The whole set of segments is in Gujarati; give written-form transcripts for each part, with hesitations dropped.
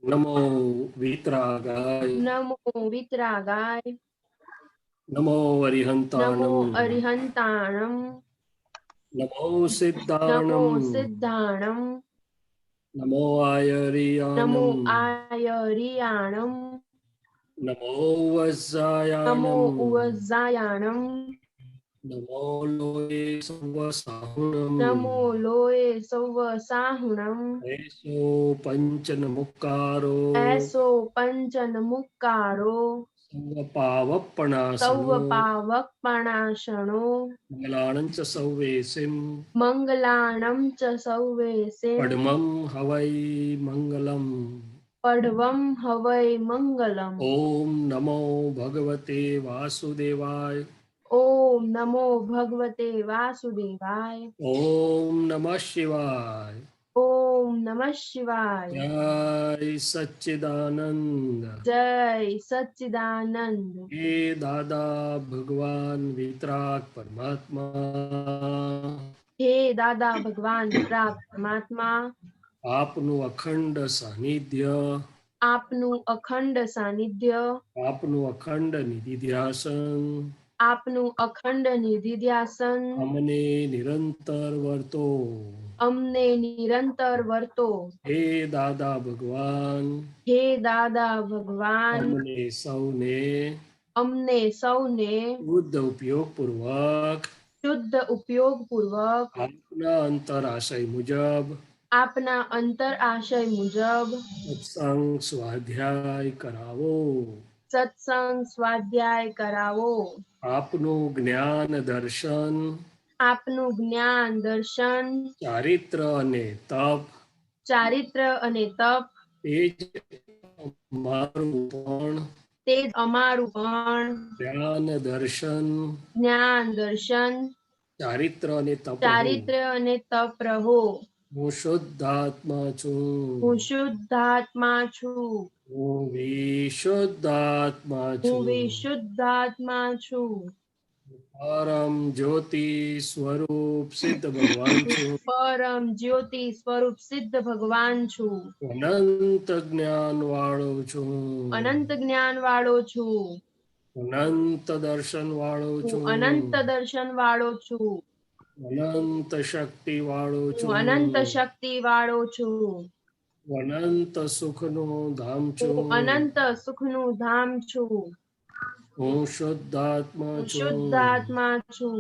नमो वीतरागाय नमो वितरागाय नमो नमो अरिहंताणं अरिहंताणं नमो नमो सिद्धाणं सिद्धाणं नमो नमो आयर्याणं आयर्याणं नमो नमो वज्रायाणं उवजायाणं नमो लोये संवसाहुणं नमो लोये सौवसाहुणं ऐसो पंचनमुक्कारो ऐसो पंचनमुक्कारो संवपावपणासनो सौवपावकपणाशनो मङ्गलाणं च सौवेसिं मंगलाणं च सौवेसिं पद्मं हवै मङ्गलम् पड्वं हवै मंगलम्। ओम नमो भगवते वासुदेवाय ओम नमो भगवते वासुदेवाय। ओम नमः शिवाय ओम नमः शिवाय। जय सच्चिदानंद जय सच्चिदानंद। हे दादा भगवान वितराग परमात्मा हे दादा भगवान वितराग परमात्मा આપનું અખંડ સાનિધ્ય આપનું અખંડ સાનિધ્ય આપનું અખંડ નિધિધ્યાસન આપનું અખંડ નિધિધ્યાસન અમને નિરંતર વર્તો અમને નિરંતર વર્તો। હે દાદા ભગવાન હે દાદા ભગવાન અમને સૌને અમને સૌને શુદ્ધ ઉપયોગ પૂર્વક શુદ્ધ ઉપયોગ પૂર્વક આપના અંતર આશય મુજબ આપના અંતર આશય મુજબ સત્સંગ સ્વાધ્યાય કરાવો સત્સંગ સ્વાધ્યાય કરાવો। આપનું જ્ઞાન દર્શન આપનું જ્ઞાન દર્શન ચારિત્ર અને તપ ચારિત્ર અને તપ તે જ અમારું પણ તે જ અમારું પણ જ્ઞાન દર્શન જ્ઞાન દર્શન ચારિત્ર અને તપ ચારિત્ર અને તપ રહો। હું શુદ્ધાત્મા છું હું શુદ્ધાત્મા છું હું વિશુદ્ધાત્મા હું છું વિશુદ્ધાત્મા છું પરમ જ્યોતિ સ્વરૂપ સિદ્ધ ભગવાન છું પરમ જ્યોતિ સ્વરૂપ સિદ્ધ ભગવાન છું અનંત જ્ઞાન વાળો છું અનંત જ્ઞાન વાળો છું અનંત દર્શન વાળો હું છું અનંત દર્શન વાળો છું અનંત શક્તિ વાળો હું છું અનંત શક્તિ વાળો છું અનંત સુખનું ધામ હું છું અનંત સુખનું ધામ છું હું શુદ્ધાત્મા હું છું શુદ્ધાત્મા છું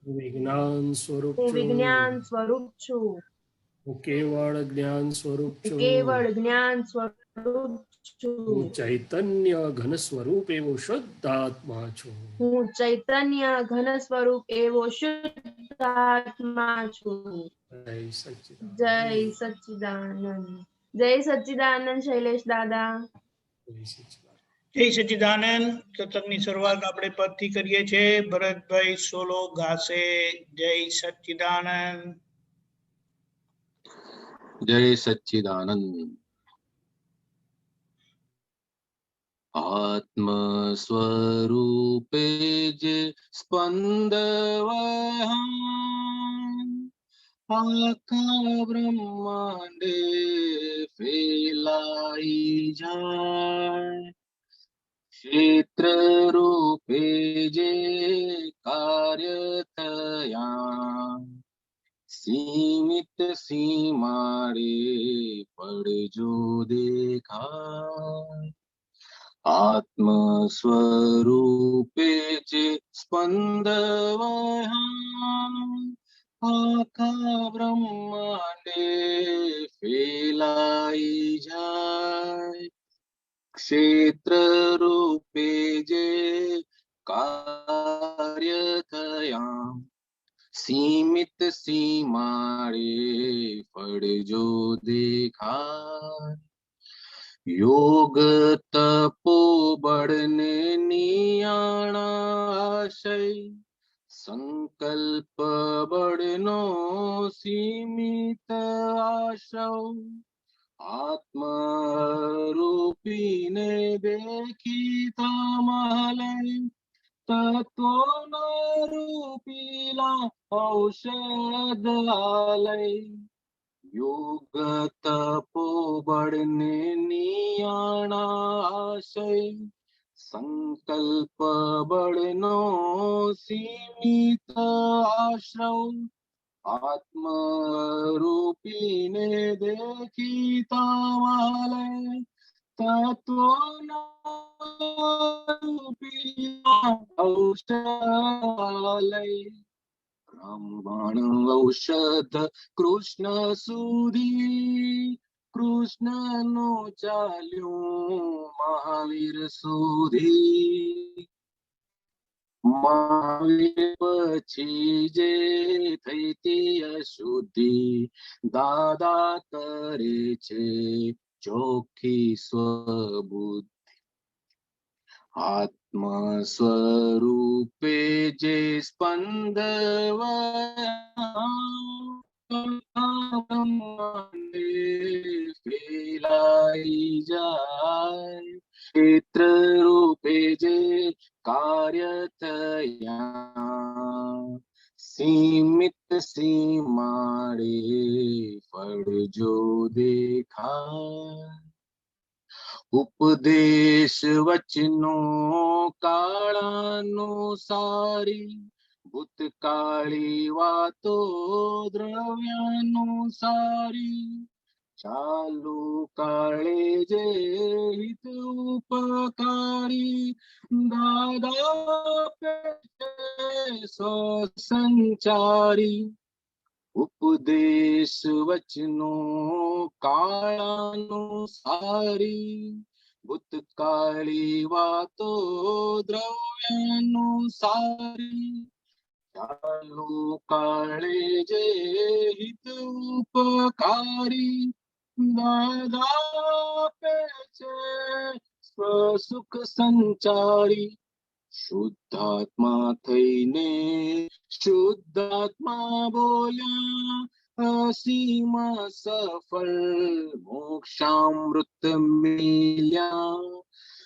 વિજ્ઞાન સ્વરૂપ હું છું વિજ્ઞાન સ્વરૂપ છું હું કેવળ જ્ઞાન સ્વરૂપ હું છું કેવળ જ્ઞાન સ્વરૂપ હું છું ચૈતન્ય ઘન સ્વરૂપ એવો શુદ્ધાત્મા છું હું ચૈતન્ય ઘન સ્વરૂપ એવો શુદ્ધાત્મા છું। જય સચ્ચિદાનંદ જય સચ્ચિદાનંદ। જય સચ્ચિદાનંદ શૈલેષ દાદા। જય સચ્ચિદાનંદ। જય સચ્ચિદાનંદ। સત્સંગની શરૂઆત આપણે પદથી કરીએ છીએ। ભરતભાઈ સોલો ગાશે જય સચ્ચિદાનંદ। જય સચ્ચિદાનંદ। આત્મ સ્વરૂપે જે સ્પંદવહં આખા બ્રહ્માંડે ફેલાઈ જાય ક્ષેત્ર રૂપે જે કાર્ય થયા સીમિત સીમાડે પડજો દેખાય આત્મ સ્વરૂપે જે સ્પંદવહં આખા બ્રહ્માંડે ફેલાઈ જાય ક્ષેત્ર રૂપે જે કાર્ય થયા સીમિત સીમાડે પડજો દેખાય યોગ તપો બળને નિયાણા આશય સંકલ્પ બળનો સીમિત આશવ આત્મરૂપીને દેખી તમલય તત્વના રૂપીલા ઔષધાલય યુગ તપોબળ ને નિયાણા આશય સંકલ્પ બળનો સીમિત આશ્રવ આત્મરૂપીને દેખીતા વાલે તત્વરૂપી ઔષધાલય રામબાણ ઔષધ કૃષ્ણ સુધી કૃષ્ણ નો ચાલ્યું મહાવીર સુધી મહાવીર પછી જે થઈ તે અશુદ્ધિ દાદા કરે છે ચોખ્ખી સ્વબુદ્ધિ આત્મ સ્વરૂપે જે સ્પંદ ફેલાઈ જાય ક્ષેત્ર રૂપે જે કાર્ય થયા સીમિત સીમાડે ફળ જો દેખાય ઉપદેશ વચનો કાળાનુસારી ભૂતકાળી વાતો દ્રવ્યાનુસારી ચાલુ કાળે જે હિત ઉપકારી દાદા સંચારી ઉપદેશ વચનો કાળાનુસારી ભૂતકાળી વાતો દ્રવ્યાનુસારી ચાલુ કાળે જે હિત ઉપકારી દાદા પે છે સ્વસુખ સંચારી શુદ્ધાત્મા થઈને શુદ્ધાત્મા બોલ્યા અસીમા સફળ મોક્ષામૃત મિલ્યા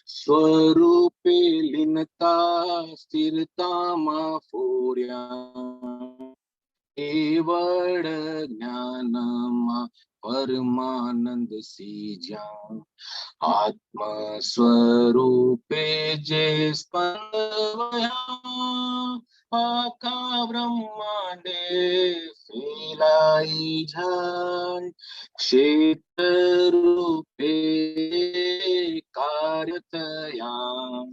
સ્વરૂપે લીનતા સ્થિરતામાં ફોર્યા કેવળ જ્ઞાનમાં પરમાનંદ સીજ્યા આત્મ સ્વરૂપે જે સ્પંદવ્યા આખા બ્રહ્માંડે ફેલાઈ જાય ક્ષેત્ર રૂપે કાર્ય થયા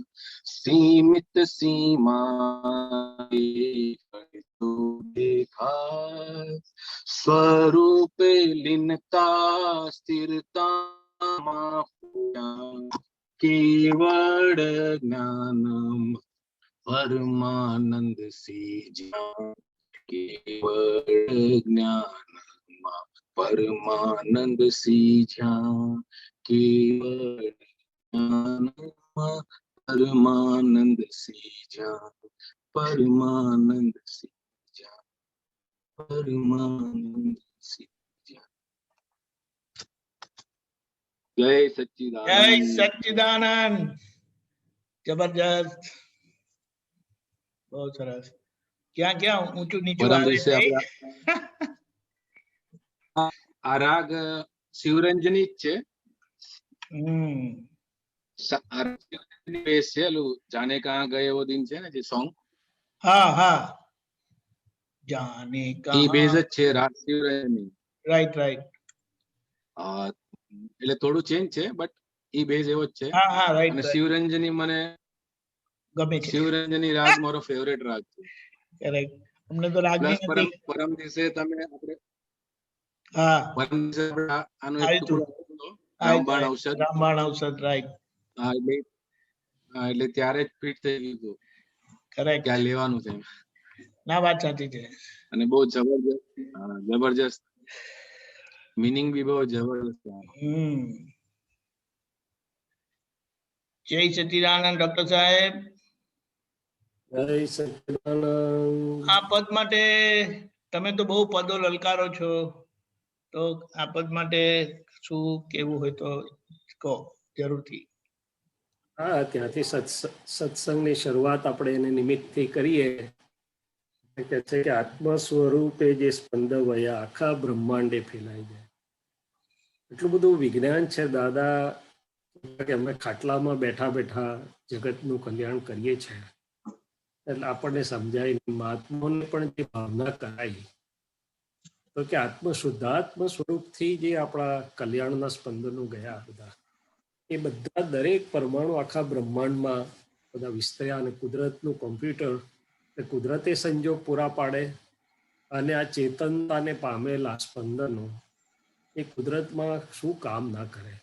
સીમિત સીમા દેખાય સ્વરૂપે લીનતા સ્થિરતામાં કેવળ જ્ઞાનમ પરમાનંદ સીજ્યા કેવળ જ્ઞાનમાં પરમાનંદ સીજ્યા કેવળ જ્ઞાનમાં પરમાનંદ સીજ્યા પરમાનંદ સીજ્યા પરમાનંદ સીજ્યા જય સચ્ચિદાનંદ જય સચ્ચિદાનંદ જબરજસ્ત બહુ સરસ ક્યાં ક્યાં ઊંચું નીચું પરમ આવે દિવસે છે આ રાગ શિવરંજની જ છે જાને કહા ગયે વો દિન છે ને જે સોંગ હા હા જાને ઈ બેઝ કહા જ છે રાગ શિવરંજની રાઈટ રાઈટ એટલે થોડું ચેન્જ છે બટ ઈ બેઝ એવો જ છે હા હા અને રાઈટ શિવરંજની મને ગમે છે શિવરંજની રાગ મારો ફેવરેટ રાગ છે કરેક્ટ અમને તો રાગની પ્લસ નથી પરમ દિવસે તમે આપણે હા પરમ દિવસે આપણે આનો એક આવ્યું ટુકડો હતું. રામબાણ ઔષધ રામબાણ ઔષધ રાઈટ હા એટલે ત્યારે જ ફિટ થઈ ગયું હતું કરેક્ટ ક્યાં લેવાનું છે ના વાત સાચી છે અને બહુ જબરજસ્ત મીનિંગ બી બહુ જબરજસ્ત જય સચ્ચિદાનંદ ડોક્ટર સાહેબ જય સચ્ચિદાનંદ. આ પદ માટે તમે તો બહુ પદો લલકારો છો તો આ પદ માટે શું કેવું હોય તો કહો જરૂરથી હા ત્યાંથી સત્સંગની શરૂઆત આપણે એને નિમિત્તથી કરીએ કે છે કે આત્મ સ્વરૂપે જે સ્પંદ વયા આખા બ્રહ્માંડે ફેલાઈ જાય. એટલું બધું વિજ્ઞાન છે દાદા કે અમે ખાટલામાં બેઠા બેઠા જગતનું કલ્યાણ કરીએ છીએ એટલે આપણને સમજાય મહાત્માઓને પણ જે ભાવના કરાઈ તો કે શુદ્ધાત્મ સ્વરૂપથી જે આપણા કલ્યાણના સ્પંદનો ગયા બધા એ બધા દરેક પરમાણુ આખા બ્રહ્માંડમાં બધા વિસ્તર્યા અને કુદરતનું કોમ્પ્યુટર કુદરતે સંજોગ પૂરા પાડે અને આ ચેતનતાને પામેલા સ્પંદનો એ કુદરતમાં શું કામ ના કરે.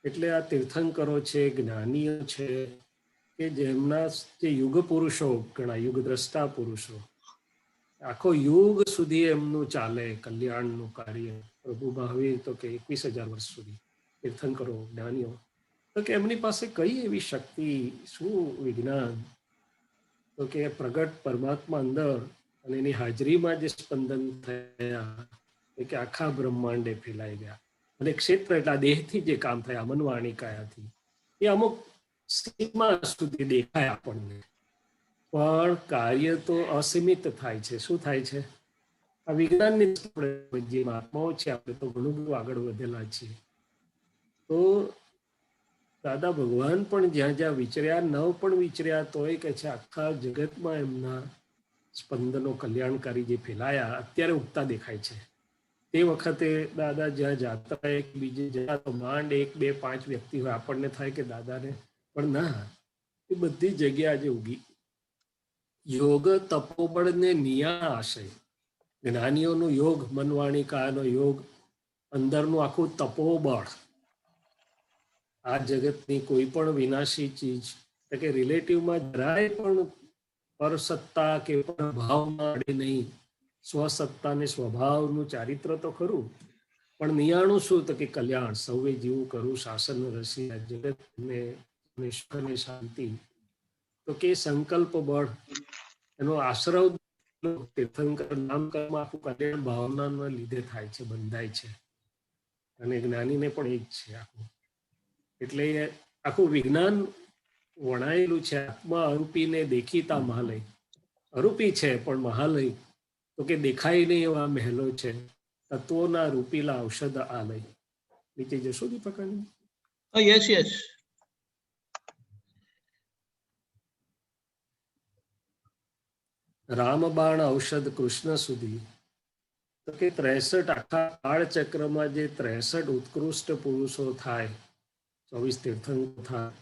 એટલે આ તીર્થંકરો છે, જ્ઞાનીઓ છે કે જેમના જે યુગ પુરુષો ઘણા યુગ દ્રષ્ટા પુરુષો આખો યુગ સુધી એમનું ચાલે કલ્યાણનું કાર્ય. પ્રભુ મહાવીર તો કે 21,000 વર્ષ સુધી તીર્થંકરો જ્ઞાનીઓ તો કે એમની પાસે કઈ એવી શક્તિ, શું વિજ્ઞાન, તો કે પ્રગટ પરમાત્મા અંદર અને એની હાજરીમાં જે સ્પંદન થયા એ કે આખા બ્રહ્માંડે ફેલાઈ ગયા. અને ક્ષેત્ર એટલે દેહથી જે કામ થયા મનવાણી કાયાથી એ અમુક સીમા સુધી દેખાય આપણને, પણ કાર્ય તો અસીમિત થાય છે. શું થાય છે? આ વિજ્ઞાનની જે મહાત્માઓ છે આપણે તો ઘણું બધું આગળ વધેલા છીએ. તો દાદા ભગવાન પણ જ્યાં જ્યાં વિચર્યા નવ પણ વિચર્યા તોય કે છે આખા જગતમાં એમના સ્પંદનો કલ્યાણકારી જે ફેલાયા અત્યારે ઉગતા દેખાય છે. તે વખતે દાદા જ્યાં જાતા એક બીજે જતા તો માંડ 1, 2, 5 વ્યક્તિ હોય આપણને થાય કે દાદાને, પણ ના, એ બધી જગ્યા આજે ઉગી. યોગ તપોબળ ને નિયા આશય, જ્ઞાનીઓનું યોગ, મનવાણી કાયાનો યોગ, અંદરનું આખું તપોબળ આ જગતની કોઈ પણ વિનાશી ચીજ એટલે કે રિલેટિવમાં જરાય પણ પરસત્તા કે ભાવમાં અડે નહીં. સ્વસત્તા ને સ્વભાવનું ચારિત્ર તો ખરું, પણ નિયાણું શું? તો કે કલ્યાણ, સૌએ જીવું કરું શાસન રસી જગતને વિશ્વને શાંતિ. તો કે સંકલ્પ બળ એનો આશ્રવ તીર્થંકર નામકર્મ આખું કલ્યાણ ભાવનાના લીધે થાય છે, બંધાય છે. અને જ્ઞાનીને પણ એ જ છે આખું. એટલે આખું વિજ્ઞાન વણાયેલું છે. આત્મા અરૂપીને દેખીતા મહાલય, અરૂપી છે પણ મહાલય તો કે દેખાય નહીં એવા મહેલો છે. તત્વોના રૂપીલા ઔષધ આલય. નીચે જશો દીપકાની? Yes yes. રામબાણ ઔષધ કૃષ્ણ સુધી. તો કે 63 આખા કાળચક્રમાં જે 63 ઉત્કૃષ્ટ પુરુષો થાય, 24 તીર્થંકરો થાય,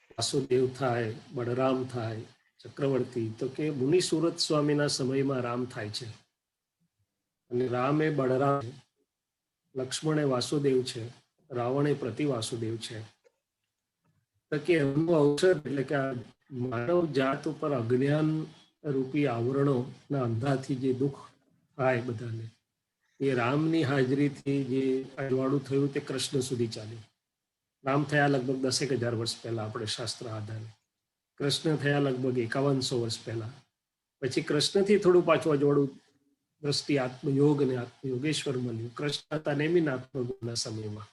વાસુદેવ થાય, બળરામ થાય, ચક્રવર્તી, તો કે મુનિ સુરત સ્વામીના સમયમાં રામ થાય છે. અને રામ એ બળરામ, લક્ષ્મણ એ વાસુદેવ છે, રાવણ એ પ્રતિ વાસુદેવ છે. તો કે એમનું અવસર એટલે કે આ માનવ જાત ઉપર અજ્ઞાન રૂપી આવરણો ના અંધાથી જે દુઃખ થાય બધાને, એ રામની હાજરીથી જે અજવાળું થયું તે કૃષ્ણ સુધી ચાલ્યું. રામ થયા લગભગ 10,000 વર્ષ પહેલા આપણે શાસ્ત્ર આધારે, કૃષ્ણ થયા લગભગ 5100 વર્ષ પહેલા. પછી કૃષ્ણથી થોડું પાછું અજવાળું દ્રષ્ટિ આત્મયોગ અને આત્મયોગેશ્વર મળ્યું. કૃષ્ણ હતા નેમિનાત્મના સમયમાં,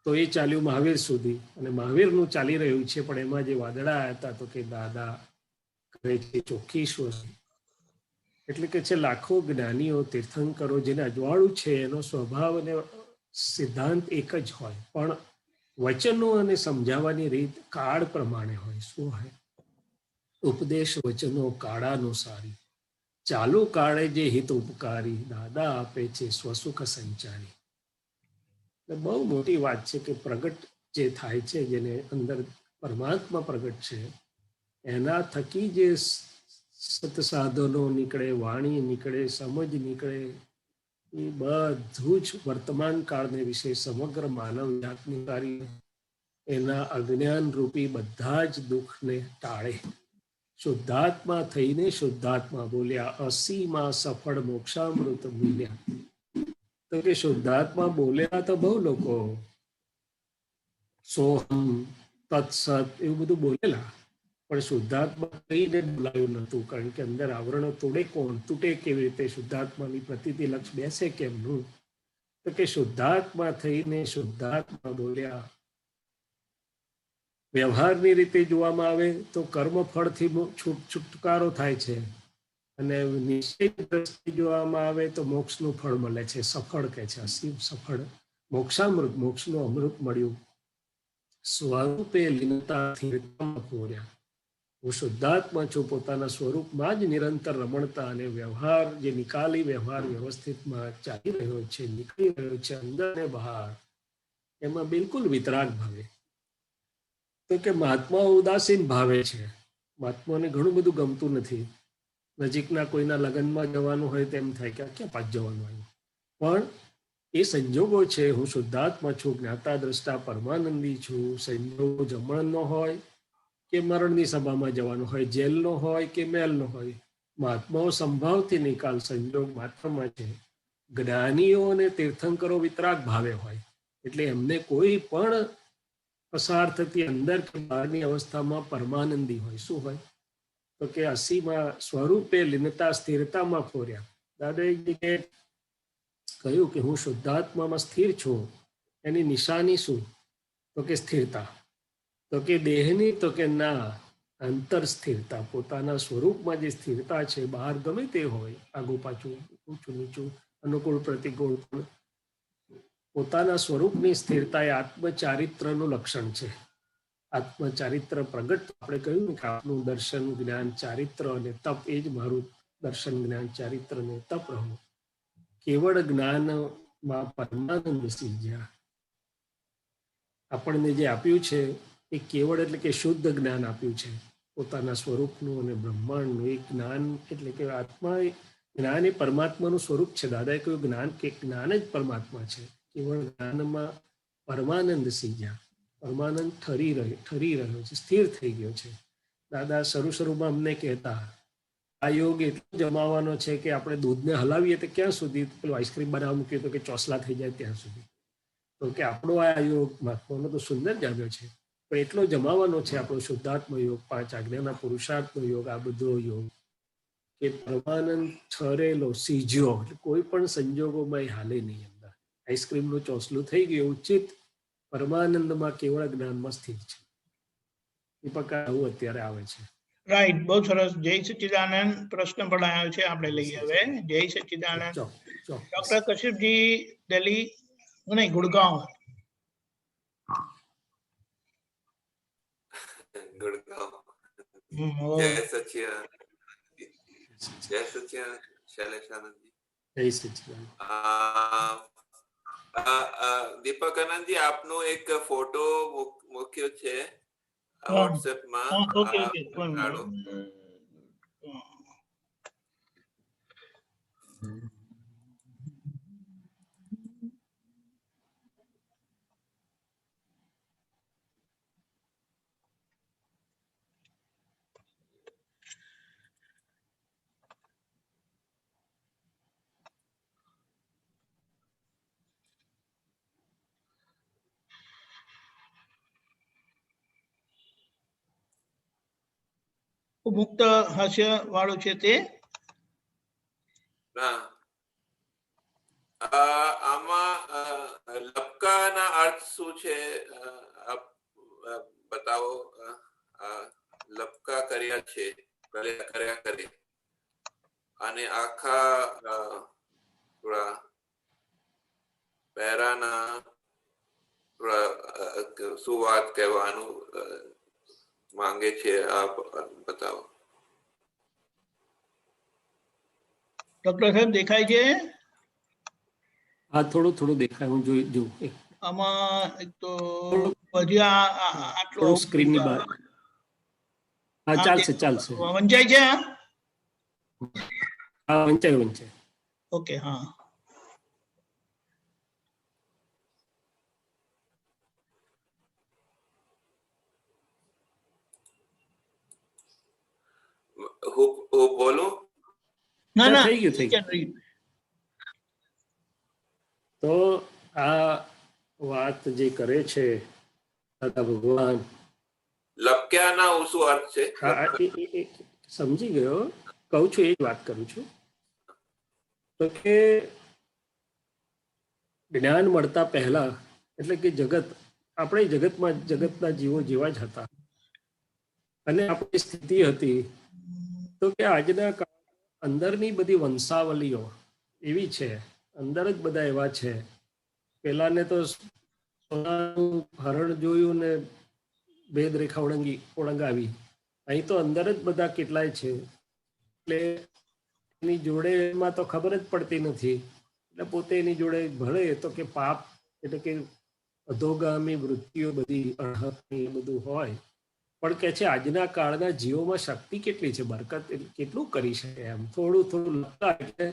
તો એ ચાલ્યું મહાવીર સુધી. અને મહાવીરનું ચાલી રહ્યું છે, પણ એમાં જે વાદળા આવ્યા હતા તો કે દાદા કરે છે ચોખ્ખી સ્વસ્તિ. એટલે કે છે લાખો જ્ઞાનીઓ તીર્થંકરો જેને અજવાળું છે એનો સ્વભાવ અને સિદ્ધાંત એક જ હોય, પણ વચનો અને સમજાવવાની રીત કાળ પ્રમાણે હોય. શું હોય? ઉપદેશ વચનો કાળાનુસારી, ચાલુ કાળે જે હિત ઉપકારી, દાદા આપે છે સ્વસુખ સંચારી. બહુ મોટી વાત છે કે પ્રગટ જે થાય છે, જેને અંદર પરમાત્મા પ્રગટ છે, એના થકી જે સત્સાધનો નીકળે, વાણી નીકળે, સમજ નીકળે, એ બધું જ વર્તમાન કાળને વિશે સમગ્ર માનવ જાતની કાર્ય એના અજ્ઞાન રૂપી બધા જ દુઃખને ટાળે. શુદ્ધાત્મા થઈને શુદ્ધાત્મા બોલ્યા, અસીમાં સફળ મોક્ષામૃત બોલ્યા. તો કે શુદ્ધાત્મા બોલ્યા તો બહુ લોકો, સોહમ, તત્સત એવું બધું બોલેલા, પણ શુદ્ધાત્મા કઈને બોલાયું નતું, કારણ કે અંદર આવરણો તોડે કોણ, તૂટે કેવી રીતે, શુદ્ધાત્માની પ્રતિતિ લક્ષ બેસે કેમનું? તો કે શુદ્ધાત્મા થઈને શુદ્ધાત્મા બોલ્યા, વ્યવહારની રીતે જોવામાં આવે તો કર્મ ફળથી છુટકારો થાય છે, અને નિશ્ચય દ્રષ્ટિ જોવામાં આવે તો મોક્ષનું ફળ મળે છે. સફળ કે છે, સફળ મોક્ષામૃત, મોક્ષનું અમૃત મળ્યું. સ્વરૂપે લીનતા સ્થિરતામાં પૂર્યા. હું શુદ્ધાત્મા છું, પોતાના સ્વરૂપમાં જ નિરંતર રમણતા, અને વ્યવહાર જે નિકાલી વ્યવહાર વ્યવસ્થિતમાં ચાલી રહ્યો છે, નીકળી રહ્યો છે અંદર ને બહાર, એમાં બિલકુલ વિતરાગ ભાવે. તો કે મહાત્માઓ ઉદાસીન ભાવે છે. મહાત્માઓને ઘણું બધું ગમતું નથી. નજીકના કોઈના લગ્નમાં જવાનું હોય તેમ થાય કે ક્યાં પાછ જવાનું આવ્યું. પણ એ સંજોગો છે. હું શુદ્ધાત્મા છું, જ્ઞાતા દ્રષ્ટા પરમાનંદી છું. સંજોગો જમણનો હોય કે મરણની સભામાં જવાનું હોય, જેલનો હોય કે મહેલનો હોય, મહાત્માઓ સંભાવથી નિકાલ સંજોગ માત્રમાં છે. જ્ઞાનીઓ અને તીર્થંકરો વિતરાગ ભાવે હોય, એટલે એમને કોઈ પણ પસાર થતી અંદર કે બહારની અવસ્થામાં પરમાનંદી હોય. શું હોય? તો કે અસીમાં સ્વરૂપે લીનતા સ્થિરતામાં ફોર્યા. દાદાજીએ કહ્યું કે હું શુદ્ધાત્મામાં સ્થિર છું. એની નિશાની શું? તો કે સ્થિરતા. તો કે દેહની? તો કે ના, અંતર સ્થિરતા. પોતાના સ્વરૂપમાં જે સ્થિરતા છે, બહાર ગમે તે હોય, આગું પાછું, ઊંચું નીચું, અનુકૂળ પ્રતિકૂળ, પોતાના સ્વરૂપની સ્થિરતા એ આત્મચારિત્રનું લક્ષણ છે. આત્મચારિત્ર પ્રગટ, આપણે કહ્યું ને કે આપનું દર્શન, જ્ઞાન, ચારિત્ર અને તપ, એ જ મારું દર્શન, જ્ઞાન, ચારિત્ર ને તપ રહું. કેવળ જ્ઞાનમાં પરમાનંદ સિંધ્યા. આપણને જે આપ્યું છે એ કેવળ એટલે કે શુદ્ધ જ્ઞાન આપ્યું છે, પોતાના સ્વરૂપનું અને બ્રહ્માંડનું. એ જ્ઞાન એટલે કે આત્મા, જ્ઞાન એ પરમાત્માનું સ્વરૂપ છે. દાદાએ કહ્યું જ્ઞાન કે જ્ઞાન જ પરમાત્મા છે. કેવળ જ્ઞાનમાં પરમાનંદ સિંધ્યા. પરમાનંદ ઠરી રહ્યો છે, સ્થિર થઈ ગયો છે. દાદા શરૂમાં અમને કહેતા, આ યોગ એટલો જમાવાનો છે કે આપણે દૂધને હલાવીએ તો ક્યાં સુધી, પેલું આઈસ્ક્રીમ બનાવવા મૂકીએ તો કે ચોસલા થઈ જાય ત્યાં સુધી. તો કે આપણો આ યોગ મહાત્માનો તો સુંદર જામ્યો છે, પણ એટલો જમાવાનો છે આપણો શુદ્ધાત્મ યોગ, 5 આજ્ઞાના પુરુષાર્થનો યોગ, આ બધો યોગ કે પરમાનંદ ઠરેલો, સીજ્યો, એટલે કોઈ પણ સંજોગોમાં એ હાલે નહીં અંદર. આઈસ્ક્રીમનું ચોસલું થઈ ગયું ઉચિત, પરમાનંદમાં કેવળ જ્ઞાનમાં સ્થિર છે. એ પ્રકાર આવું અત્યારે આવે છે. રાઈટ, બહુ સરસ. જય સચ્ચિદાનંદ. પ્રશ્ન પણ આવ્યો છે, આપણે લઈએ હવે. જય સચ્ચિદાનંદ. ડોક્ટર કશ્યપજી, દિલ્હી નહીં, ગુડગાંવ. गुड़गांव। जय सच्चिदानंद शैलेशानंद जी। જય સચ્ચિદાનંદ. દીપકાનંદ જી, આપનો એક ફોટો મૂક્યો છે વોટ્સએપ માં. ઓકે ઓકે, મુક્ત હાસ્ય વાળું છે તે. આમાં લપકાના અર્થ શું છે આપ બતાવો. લપકા કર્યા છે, કર્યા કરે, અને આખા થોડા પહેરાના શું વાત કહેવાનું માંગે છે, આપ બતાવો. ડોક્ટર સાહેબ દેખાય છે? હા, થોડું દેખાય, હું જોઉં. આમાં એક તો હજી આટલું સ્ક્રીન ની બહાર. હા, ચાલશે. વંચાય છે? હા, વંચાય. ઓકે, હા. હું બોલું? ના, થઈ ગયું. તો આ વાત જે કરે છે દાદા ભગવાન, લપક્યાના શું અર્થ છે? સમજી ગયો, કહું છું, એ જ વાત કરું છું. તો કે જ્ઞાન મળતા પહેલા, એટલે કે જગત આપણે જગતના જીવો જેવા જ હતા અને આપણી સ્થિતિ હતી તો કે આજના અંદરની બધી વંશાવલીઓ એવી છે, અંદર જ બધા એવા છે. પેલાને તો સોનાનું હરણ જોયું ને ભેદ રેખા ઓળંગાવી. અહીં તો અંદર જ બધા કેટલાય છે, એટલે એની જોડે એમાં તો ખબર જ પડતી નથી. એટલે પોતે એની જોડે ભળે તો કે પાપ એટલે કે અધોગામી વૃત્તિઓ બધી અણહકની બધું હોય, પણ કે છે આજના કાળના જીવોમાં શક્તિ કેટલી છે, બરકત કેટલું કરી શકે. એમ થોડું થોડું લખતા એટલે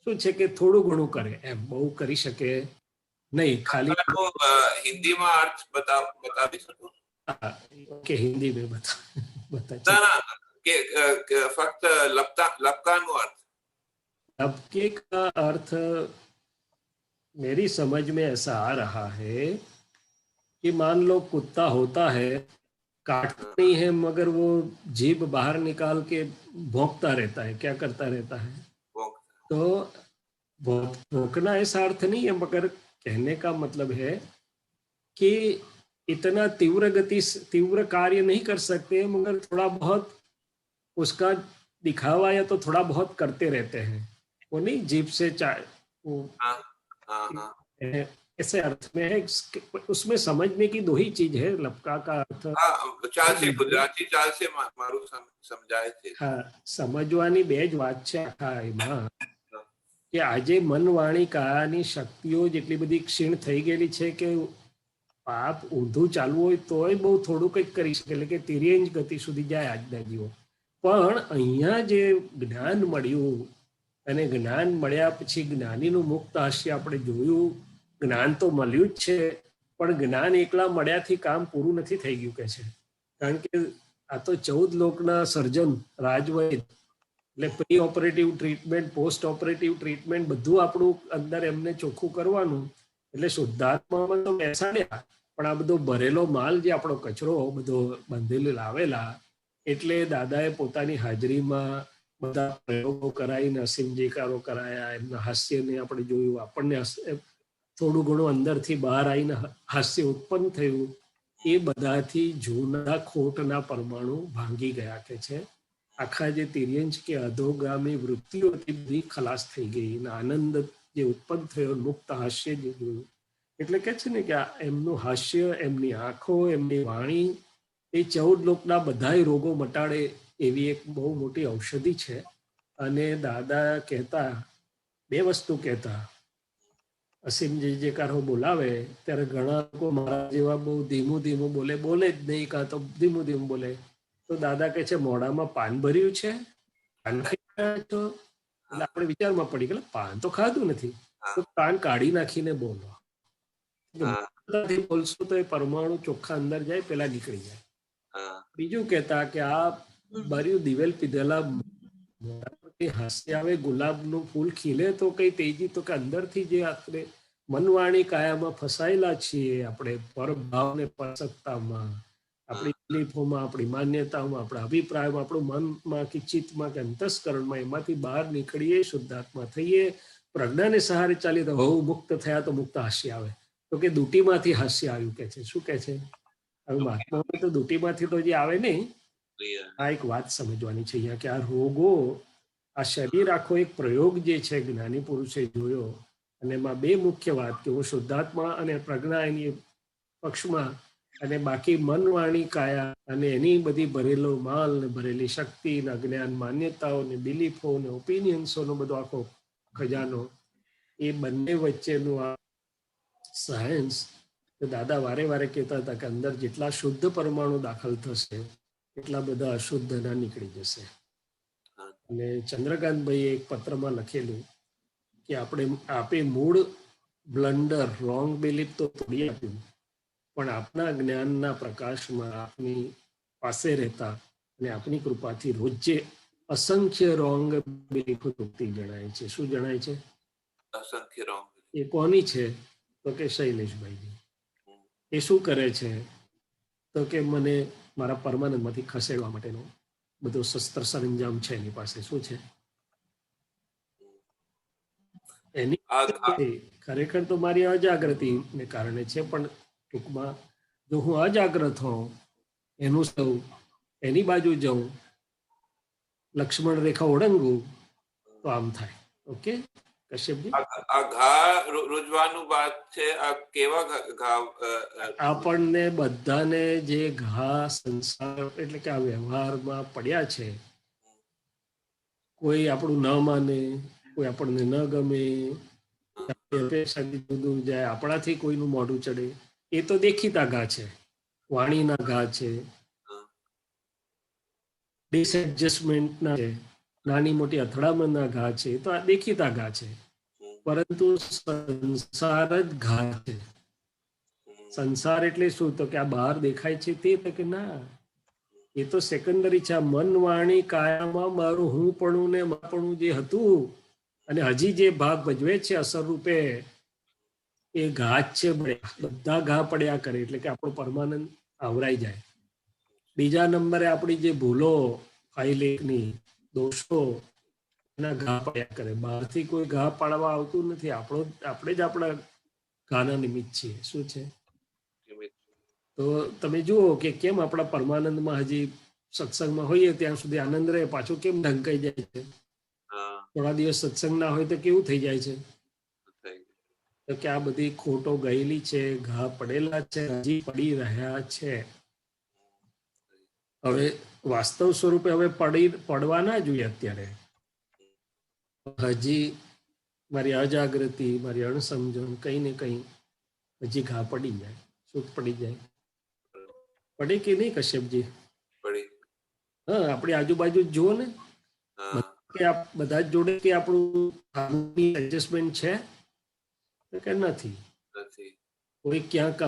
શું છે કે થોડું ઘણું કરે, એમ બહુ કરી શકે નહીં. ખાલી હિન્દીમાં અર્થ બતાવી શકો? ઓકે, હિન્દી में बता ના કે ફક્ત લપકાનો અર્થ? लपके का अर्थ मेरी समझ में ऐसा आ रहा है कि मान लो कुत्ता होता है, काटता नहीं है मगर वो जीभ बाहर निकाल के भौंकता रहता है. क्या करता रहता है? तो भौंकना ऐसा अर्थ नहीं है, मगर कहने का मतलब है कि इतना तीव्र कार्य नहीं कर सकते, मगर थोड़ा बहुत उसका दिखावा या तो थोड़ा बहुत करते रहते हैं. वो नहीं जीभ से वो ऐसे अर्थ में है. उसमें समझने की दो ही चीज है. लपका का अर्थ ગુજરાતી ચાલશે મારું સમજાય છે. હા, સમજવાની બે જ વાત છે આખા એમાં કે આજે મન વાણી કાયાની શક્તિઓ જેટલી બધી ક્ષીણ થઈ ગયેલી છે કે પાપ ઊંધું ચાલવું હોય તોય બહુ થોડું કંઈક કરી શકે, એટલે કે તિર્યંજ ગતિ સુધી જાય આજના જીવો. પણ અહીંયા જે જ્ઞાન મળ્યું અને જ્ઞાન મળ્યા પછી જ્ઞાનીનું મુક્ત હાસ્ય આપણે જોયું. જ્ઞાન તો મળ્યું જ છે, પણ જ્ઞાન એકલા મળ્યાથી કામ પૂરું નથી થઈ ગયું કે છે. કારણ કે આ તો 14 લોકના સર્જન રાજવૈદ, એટલે pre operative treatment, post operative treatment બધું આપણું અંદર એમને ચોખ્ખું કરવાનું. એટલે શુદ્ધાત્મામાં તો બેસાડ્યા, પણ આ બધો ભરેલો માલ જે આપણો કચરો બધો બંધેલો લાવેલા, એટલે દાદાએ પોતાની હાજરીમાં બધા પ્રયોગો કરાવીને અસીમજીકારો કરાયા. એમના હાસ્યને આપણે જોયું, આપણને થોડું ઘણું અંદરથી બહાર આવીને હાસ્ય ઉત્પન્ન થયું. એ બધાથી જૂના ખોટના પરમાણુ ભાંગી ગયા કે છે. આખા જે તિર્યંજ કે અધોગામી વૃત્તિઓ હતી બધી ખલાસ થઈ ગઈ અને આનંદ જે ઉત્પન્ન થયો, મુક્ત હાસ્ય જે જોયું. એટલે કે છે ને કે એમનું હાસ્ય, એમની આંખો, એમની વાણી એ 14 લોકના બધાય રોગો મટાડે એવી એક બહુ મોટી ઔષધિ છે. અને દાદા કહેતા બે વસ્તુ કહેતા. અસીમજી જે કારો બોલાવે ત્યારે ઘણા લોકો મારા જેવા બહુ ધીમું બોલે જ નહીં, કાં તો ધીમું બોલે. તો દાદા કહે છે મોઢામાં પાન ભર્યું છે, પાન ખાઈ રહ્યા છો? એટલે આપણે વિચારમાં પડી ગયા, પાન તો ખાધું નથી, તો પાન કાઢી નાખીને બોલો. બોલશો તો એ પરમાણુ ચોખ્ખા અંદર જાય, પેલા નીકળી જાય. બીજું કહેતા કે આ ભર્યું દિવેલ પીધેલા હાસ્ય આવે, ગુલાબનું ફૂલ ખીલે તો કઈ તેજી, તો કે અંદરથી જે આપણે મનવાણી કાયામાં ફસાયેલા છીએ, આપણે પરભાવ ને પરસત્તામાં, આપણી તકલીફોમાં, આપણી માન્યતાઓમાં, આપણા અભિપ્રાયમાં, આપણું મનમાં કે ચિત્તમાં કે અંતસ્કરણમાં, એમાંથી બહાર નીકળીએ, શુદ્ધાત્મા થઈએ, પ્રજ્ઞાને સહારે ચાલીએ તો બહુ મુક્ત થયા તો મુક્ત હાસ્ય આવે. તો કે દુટીમાંથી હાસ્ય આવ્યું કે છે. શું કે છે? હવે મહાત્માઓને તો દુટીમાંથી તો જે આવે નહીં. આ એક વાત સમજવાની છે અહીંયા કે આ રોગો, આ શરીર આખો એક પ્રયોગ જે છે જ્ઞાની પુરુષે જોયો. અને એમાં બે મુખ્ય વાત કે હું શુદ્ધાત્મા અને પ્રજ્ઞા એની પક્ષમાં, અને બાકી મન વાણી કાયા અને એની બધી ભરેલો માલ ને ભરેલી શક્તિ ને જ્ઞાન, માન્યતાઓ ને બિલીફો ને ઓપિનિયન્સો નો બધો આખો ખજાનો, એ બંને વચ્ચેનું આ સાયન્સ. દાદા વારે વારે કહેતા હતા કે અંદર જેટલા શુદ્ધ પરમાણુ દાખલ થશે એટલા બધા અશુદ્ધ ના નીકળી જશે. અને ચંદ્રકાંતભાઈએ એક પત્રમાં લખેલું કે આપે મૂળ બ્લન્ડર, રોંગ બિલીફ તો તોડી આપ્યું, પણ આપના જ્ઞાનના પ્રકાશમાં આપની પાસે રહેતા અને આપની કૃપાથી રોજે અસંખ્ય રોંગ બિલીફ તૂટતી જણાય છે. શું જણાય છે? અસંખ્ય રોંગ. એ કોની છે? તો કે શૈલેષભાઈની. એ શું કરે છે? તો કે મને મારા પરમાનંદમાંથી ખસેડવા માટેનો બધો શસ્ત્ર સરંજામ છે એની પાસે. શું છે એની? ખરેખર તો મારી અજાગૃતિને કારણે છે, પણ ટૂંકમાં જો હું અજાગ્રત હોઉં, એનું સૌ એની બાજુ જાઉં, લક્ષ્મણ રેખા ઓળંગું, તો આમ થાય. ઓકે કશ્યપજી, આ ઘા રૂજવાનું વાત છે. આ કેવા ઘા? આપણને બધાને જે ઘા સંસાર એટલે કે આ વ્યવહારમાં પડ્યા છે, કોઈ આપણું ન માને, કોઈ આપણને ન ગમે, અપેક્ષાથી દૂર જાય, આપણાથી કોઈનું મોઢું ચડે, એ તો દેખીતા ઘા છે. વાણીના ઘા છે, ડિસએડજસ્ટમેન્ટના છે, નાની મોટી અથડામણના ઘા છે, તો આ દેખીતા ઘા છે. પરંતુ સંસાર જ ઘા છે. સંસાર એટલે શું? તો કે આ બહાર દેખાય છે તે, તો કે ના, એ તો સેકન્ડરી છે. આ મન વાણી કાયામાં મારું હું પણ ને માપણું જે હતું અને હજી જે ભાગ ભજવે છે અસર રૂપે, એ ઘા જ છે. બધા ઘા પડ્યા કરે એટલે કે આપણો પરમાનંદ આવરાઈ જાય. બીજા નંબરે આપણી જે ભૂલો, ફાઇલેની દોષો, એના ઘા પડ્યા કરે. બહારથી કોઈ ઘા પાડવા આવતું નથી. આપણે જ આપણા ઘાના નિમિત્ત છીએ. શું છે? તો તમે જુઓ કે કેમ આપણા પરમાનંદમાં હજી સત્સંગમાં હોઈએ ત્યાં સુધી આનંદ રહે, પાછું કેમ ઢંકાઈ જાય છે. થોડા દિવસ સત્સંગ ના હોય તો કેવું થઈ જાય છે? તો કે આ બધી ખોટો ગયેલી છે, ઘા પડેલા છે, હજી પડી રહ્યા છે. હવે વાસ્તવ સ્વરૂપે હવે પડવા ના જોઈએ. અત્યારે હજી મારી અજાગૃતિ, મારી અણસમજણ, કઈ ને કઈ હજી ઘા પડી જાય. શું પડી જાય? પડે કે નહીં કશ્યપજી? હા, આપણી આજુબાજુ જુઓ ને, બધા જ જોડે કે આપણું એડજસ્ટમેન્ટ છે કે નથી? કોઈ ક્યાંક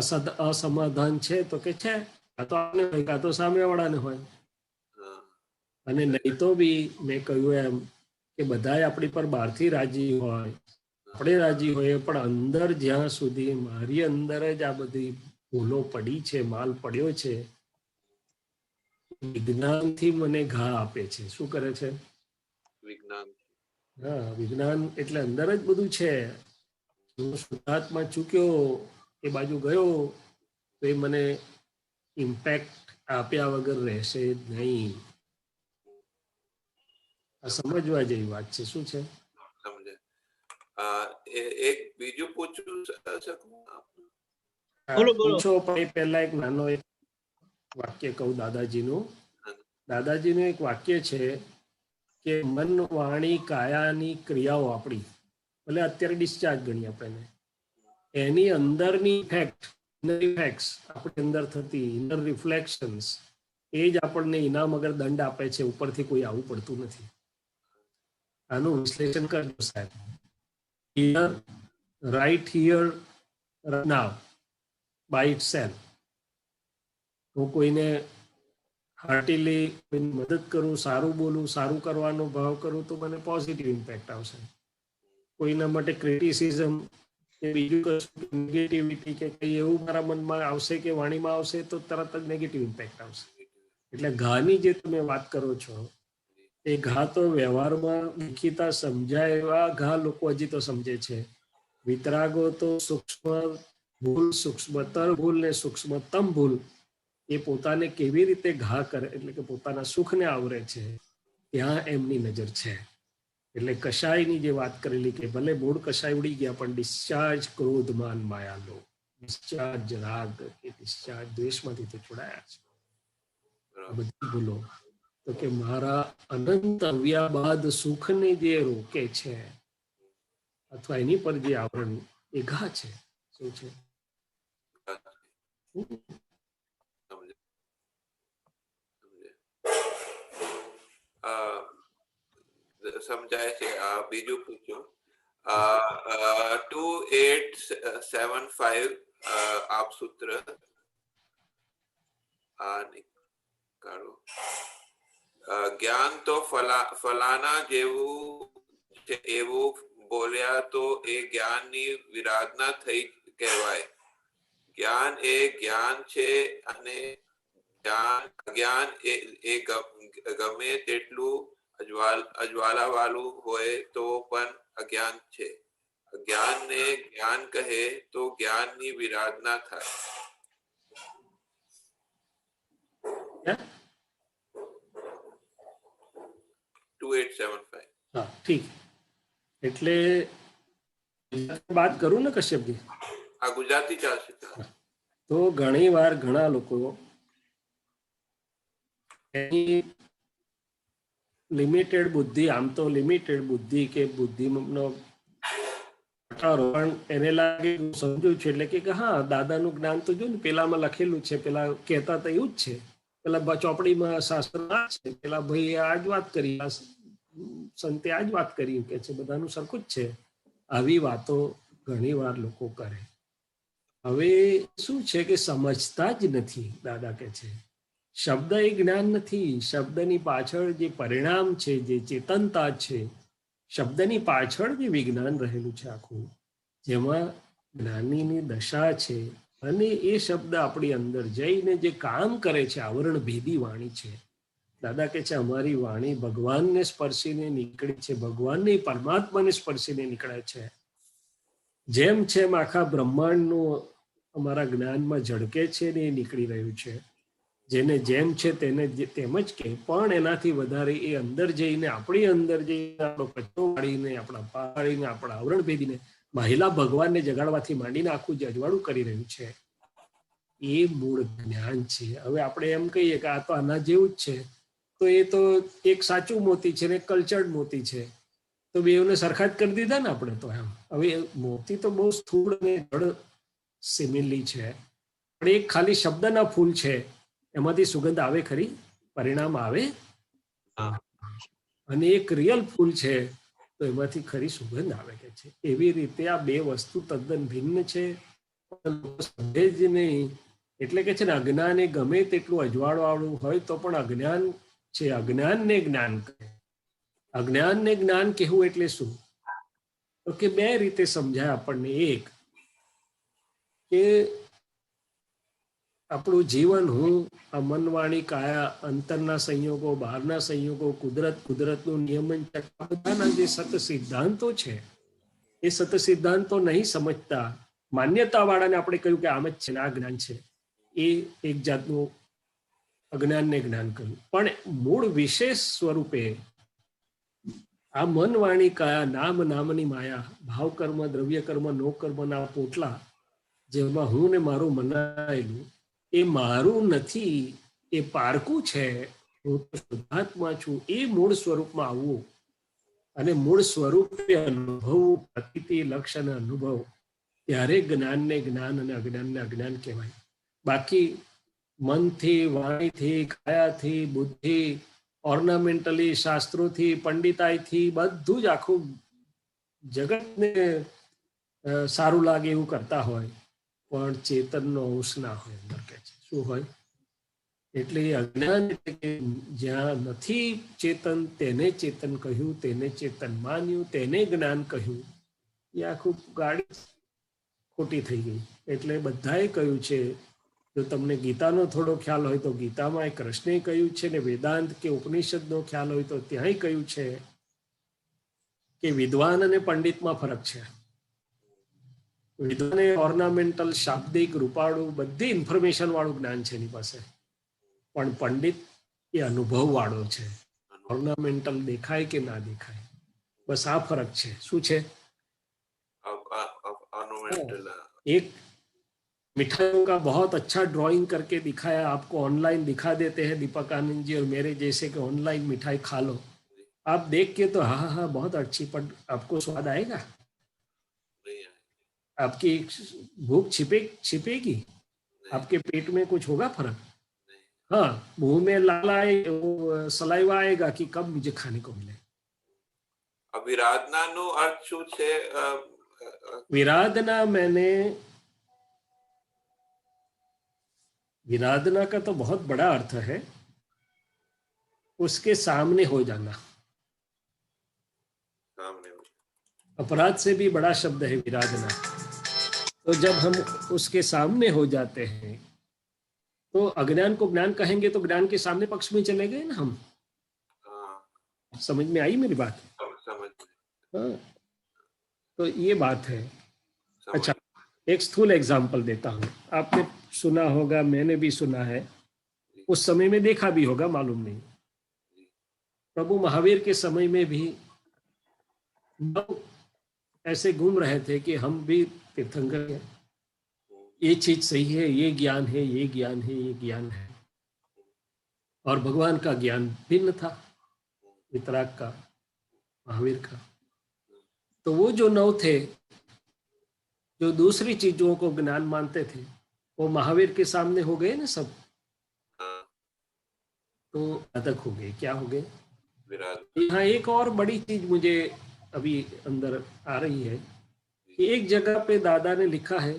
અસમાધાન છે તો કે છે, આ તો આને હોય, આ તો સામેવાળાને હોય. અને નહીં તો બી મેં કહ્યું એમ કે બધા આપણી પર બહારથી રાજી હોય, આપણે રાજી હોઈએ, પણ અંદર જ્યાં સુધી મારી અંદર જ આ બધી ભૂલો પડી છે, માલ પડ્યો છે, વિજ્ઞાનથી મને ઘા આપે છે. શું કરે છે? વિજ્ઞાન. હા, વિજ્ઞાન એટલે અંદર જ બધું છે. હું શુદ્ધાત્મા ચૂક્યો, એ બાજુ ગયો, તો એ મને ઇમ્પેક્ટ આપ્યા વગર રહેશે જ નહીં. આ સમજવા જેવી વાત છે. શું છે? સમજે. એક બીજું પૂછવું શકું? બોલો. પહેલા એક નાનો એક વાક્ય કહું દાદાજીનું. દાદાજીનું એક વાક્ય છે કે મન વાણી કાયાની ક્રિયાઓ આપણી, ભલે અત્યારે ડિસ્ચાર્જ ગણીએ આપણે, એની અંદરની ઇફેક્ટ્સ આપણી અંદર થતી ઇનર રિફ્લેક્શન્સ, એ જ આપણને ઇનામ અગર દંડ આપે છે. ઉપરથી કોઈ આવું પડતું નથી. આનું વિશ્લેષણ કરજો સાહેબ. Here, right here, now, by itself. હું કોઈને હાર્ટીલી મદદ કરું, સારું બોલું, સારું કરવાનો ભાવ કરું, તો મને પોઝિટિવ ઇમ્પેક્ટ આવશે. કોઈના માટે ક્રિટિસિઝમ કે બીજું કશું નેગેટિવિટી કે કંઈ એવું મારા મનમાં આવશે કે વાણીમાં આવશે, તો તરત જ નેગેટિવ ઇમ્પેક્ટ આવશે. એટલે ઘાની જે તમે વાત કરો છો, એ ઘા તો વ્યવહારમાં દેખીતા સમજાય એવા ઘા લોકો હજી તો સમજે છે. વિતરાગો તો સૂક્ષ્મ ભૂલ, સૂક્ષ્મતર ભૂલ ને સૂક્ષ્મતમ ભૂલ, એ પોતાને કેવી રીતે ઘા કરે, એટલે કે પોતાના સુખને આવરે છે, ત્યાં એમની નજર છે. એટલે કશાયની જે વાત કરેલી કે ભલે મૂળ કશાય ઉડી ગયા, પણ ડિસ્ચાર્જ ક્રોધ માન માયા લો, ડિસ્ચાર્જ રાગ કે ડિસ્ચાર્જ દ્વેષમાંથી તો છોડાયા છે. આ બધી ભૂલો તો કે મારા અનંત આવ્યા બાદ સુખને જે રોકે છે, અથવા એની પર જે આવરણ, એ ઘા છે. શું છે? સમજાય છે. બીજું પૂછ્યું. 2875 આપ સૂત્ર કાઢો. જ્ઞાન તો ફલાના જેવું છે એવું બોલ્યા તો એ જ્ઞાનની વિરાધના થઈ કહેવાય. જ્ઞાન એ જ્ઞાન છે અને જ્ઞાન એ ગમે તેટલું અજવાલા વાળું હોય તો પણ અજ્ઞાન છે. જ્ઞાનને જ્ઞાન કહે તો જ્ઞાનની વિરાધના થાય. क्या? 2875. હા ઠીક. એટલે વાત કરું ને કશ્યપજી, આ ગુજરાતી ચાલશે. તો ઘણી વાર ઘણા લોકો એની લિમિટેડ બુદ્ધિ, આમ તો લિમિટેડ બુદ્ધિ કે બુદ્ધિનો પણ એને લાગે હું સમજુ છું એટલે કે હા દાદાનું જ્ઞાન તો જો ને પેલામાં લખેલું છે, પેલા કહેતા તો એવું જ છે, પેલા ચોપડીમાં શાસ્ત્રમાં છે, પેલા ભાઈ આ જ વાત કરી, સંતે આ જ વાત કરી કે છે, બધાનું સરખું જ છે. આવી વાતો ઘણી વાર લોકો કરે. હવે શું છે કે સમજતા જ નથી. દાદા કે છે શબ્દ એ જ્ઞાન નથી, શબ્દની પાછળ જે પરિણામ છે, જે ચેતનતા છે, શબ્દની પાછળ જે વિજ્ઞાન રહેલું છે આખું, જેમાં જ્ઞાનીની દશા છે, અને એ શબ્દ આપણી અંદર જઈને જે કામ કરે છે, આવરણ ભેદી વાણી છે. દાદા કે છે અમારી વાણી ભગવાનને સ્પર્શીને નીકળી છે, ભગવાનને પરમાત્માને સ્પર્શીને નીકળે છે. જેમ છે એમ આખા બ્રહ્માંડનું અમારા જ્ઞાનમાં ઝળકે છે ને એ નીકળી રહ્યું છે. જેને જેમ છે તેને તેમ જ કે, પણ એનાથી વધારે એ અંદર જઈને, આપણી અંદર જઈને આપણો કચરો વાળીને, આપણા પાડીને, આપણા આવરણ ભેદીને મહિલા ભગવાનને જગાડવાથી માંડીને આખું જ અજવાળું કરી રહ્યું છે. એ મૂળ જ્ઞાન છે. હવે આપણે એમ કહીએ કે આ તો આના જેવું જ છે, તો એ તો એક સાચું મોતી છે ને એક કલ્ચર્ડ મોતી છે, તો બેઉને સરખા જ કરી દીધા ને આપણે તો. એમ હવે મોતી તો બહુ સ્થૂળ અને જડ સિમિલી છે, પણ એક ખાલી શબ્દના ફૂલ છે, એમાંથી સુગંધ આવે ખરી? પરિણામ આવે? અને એક રિયલ ફૂલ છે તો એમાંથી ખરી સુગંધ આવે કે છે. એવી રીતે આ બે વસ્તુ તદ્દન ભિન્ન છે, સમજે જ નહીં. એટલે કે છે ને અજ્ઞાન એ ગમે તેટલું અજવાળું વાળું હોય તો પણ અજ્ઞાન છે. અજ્ઞાનને જ્ઞાન કહે. અજ્ઞાનને જ્ઞાન કહેવું એટલે શું? તો કે બે રીતે સમજાય આપણને. એક કે આપણું જીવન, હું, આ મન, વાણી, કાયા, અંતરના સંયોગો, બહારના સંયોગો, કુદરત, કુદરતનું નિયમન, બધાના જે સત સિદ્ધાંતો છે, એ સત સિદ્ધાંતો નહીં સમજતા માન્યતા વાળાને આપણે કહ્યું કે આમ જ છે ને આ જ્ઞાન છે, એ એક જાતનું અજ્ઞાનને જ્ઞાન કહ્યું. પણ મૂળ વિશેષ સ્વરૂપે આ મન, વાણી, કાયા, નામ, નામની માયા, ભાવ કર્મ, દ્રવ્ય કર્મ, નો કર્મના પોટલા, જેમાં હું ને મારું મનાયેલું, એ મારું નથી, એ પારકું છે. હું તો શુદ્ધાત્મા છું. એ મૂળ સ્વરૂપમાં આવવું અને મૂળ સ્વરૂપે અનુભવવું, પ્રતીતિ, લક્ષ અને અનુભવ, ત્યારે જ્ઞાનને જ્ઞાન અને અજ્ઞાનને અજ્ઞાન કહેવાય. બાકી મનથી, વાણીથી, કાયાથી, બુદ્ધિ, ઓર્નામેન્ટલી, શાસ્ત્રોથી, પંડિતાઈથી બધું જ આખું જગતને સારું લાગે એવું કરતા હોય, પણ ચેતનનો અંશ ના હોય અંદર. કે છે શું હોય? એટલે અજ્ઞાન એટલે કે જ્યાં નથી ચેતન તેને ચેતન કહ્યું, તેને ચેતન માન્યું, તેને જ્ઞાન કહ્યું. એ આખું ગાડી ખોટી થઈ ગઈ. એટલે બધાએ કહ્યું છે, જો તમને ગીતાનો થોડો ખ્યાલ હોય તો ગીતામાં કૃષ્ણે કહ્યું છે, ને વેદાંત કે ઉપનિષદનો ખ્યાલ હોય તો ત્યાંય કહ્યું છે કે વિદ્વાન અને પંડિતમાં ફરક છે. વિદ્વાને ઓર્નામેન્ટલ, શાબ્દિક, રૂપાળું, બધી ઇન્ફોર્મેશન વાળું જ્ઞાન છે એની પાસે, પણ પંડિત એ અનુભવ વાળો છે. ઓર્નામેન્ટલ દેખાય કે ના દેખાય, બસ આ ફરક છે. શું છે? एक मिठाइयों का बहुत अच्छा ड्राइंग करके दिखाया, आपको ऑनलाइन दिखा देते हैं दीपक आनंद जी और मेरे जैसे कि ऑनलाइन मिठाई खा लो, आप देख के तो हाँ हाँ बहुत अच्छी, पर आपको स्वाद आएगा? आपकी भूख छिपेगी? आपके पेट में कुछ होगा फर्क? हाँ, मुंह में लाल आए, सलाइवा आएगा कि कब मुझे खाने को मिले. વિરાધના નો અર્થ શું છે? विराधना, मैंने विराधना का तो बहुत बड़ा अर्थ है, उसके सामने हो जाना. अपराध से भी बड़ा शब्द है विराधना. तो जब हम उसके सामने हो जाते हैं तो अज्ञान को ज्ञान कहेंगे तो ज्ञान के सामने पक्ष में चले गए ना हम. समझ में आई मेरी बात? हाँ, तो ये बात है. अच्छा, एक स्थूल एग्जाम्पल देता हूँ. आपने सुना होगा, मैंने भी सुना है उस समय में देखा भी होगा, मालूम नहीं। प्रभु महावीर के समय में भी लोग ऐसे घूम रहे थे कि हम भी तीर्थंकर हैं, ये चीज सही है, ये ज्ञान है, ये ज्ञान है, ये ज्ञान है। और भगवान का ज्ञान भिन्न था, वितराग का, महावीर का। तो वो जो नौ थे जो दूसरी चीजों को ज्ञान मानते थे, वो महावीर के सामने हो गए ना सब, तो अदक हो गए। क्या हो गए? यहाँ एक और बड़ी चीज मुझे अभी अंदर आ रही है कि एक जगह पे दादा ने लिखा है,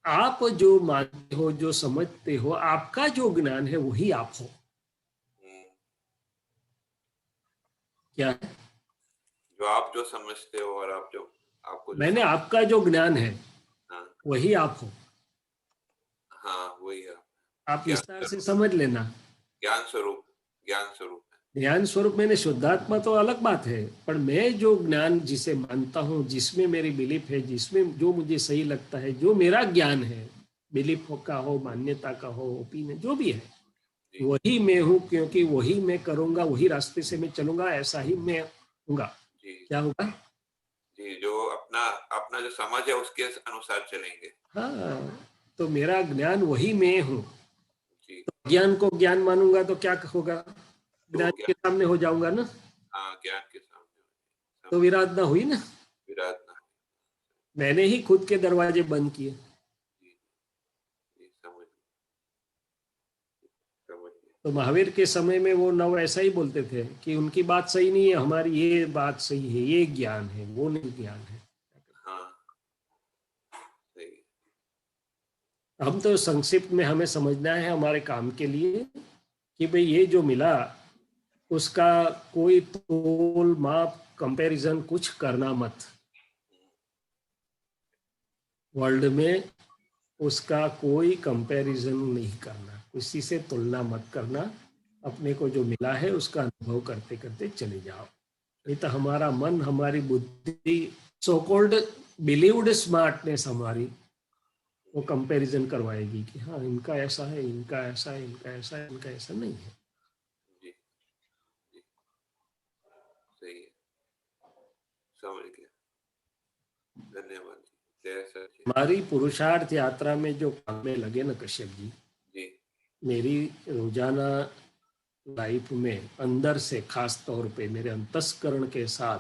आप जो मानते हो, जो समझते हो, आपका जो ज्ञान है वही आप हो। क्या है? जो आप जो समझते हो और आप जो आपको मैंने आपका जो ज्ञान है वही आप हो। हाँ, वही है। आप विस्तार से समझ लेना। ज्ञान स्वरूप, ज्ञान स्वरूप, ज्ञान स्वरूप। मैंने शुद्धात्मा तो अलग बात है, पर मैं जो ज्ञान जिसे मानता हूँ, जिसमें मेरी बिलीफ है, जिसमें जो मुझे सही लगता है, जो मेरा ज्ञान है, बिलीफ का हो, मान्यता का हो, ओपिनियन जो भी है, वही मैं हूँ। क्योंकि वही मैं करूंगा, वही रास्ते से मैं चलूंगा, ऐसा ही मैं हूँगा। क्या होगा जी? जो अपना अपना जो समझ है उसके अनुसार चलेंगे। हाँ, तो मेरा ज्ञान वही मैं हूँ। तो ज्ञान को ज्ञान मानूंगा तो क्या होगा? ज्ञान के सामने हो जाऊंगा ना। हाँ, ज्ञान के सामने तो विराधना हुई ना। विराधना, मैंने ही खुद के दरवाजे बंद किए। तो महावीर के समय में वो नव ऐसा ही बोलते थे कि उनकी बात सही नहीं है, हमारी ये बात सही है, ये ज्ञान है, वो नहीं ज्ञान है। हम तो संक्षिप्त में हमें समझना है हमारे काम के लिए कि भाई ये जो मिला उसका कोई तोल माप कंपैरिजन कुछ करना मत। वर्ल्ड में उसका कोई कंपैरिजन नहीं करना, किसी से तुलना मत करना। अपने को जो मिला है उसका अनुभव करते करते चले जाओ। नहीं तो हमारा मन, हमारी बुद्धि, सो कॉल्ड बिलीव्ड स्मार्टनेस हमारी, वो कंपैरिजन करवाएगी कि हाँ इनका ऐसा है, इनका ऐसा है, इनका ऐसा है, इनका ऐसा नहीं है। सही है, समझ गया। धन्यवाद। हमारी पुरुषार्थ यात्रा में जो काम में लगे ना कश्यप जी, मेरी रोजाना लाइफ में अंदर से, खास तौर पे मेरे अंतस्करण के साथ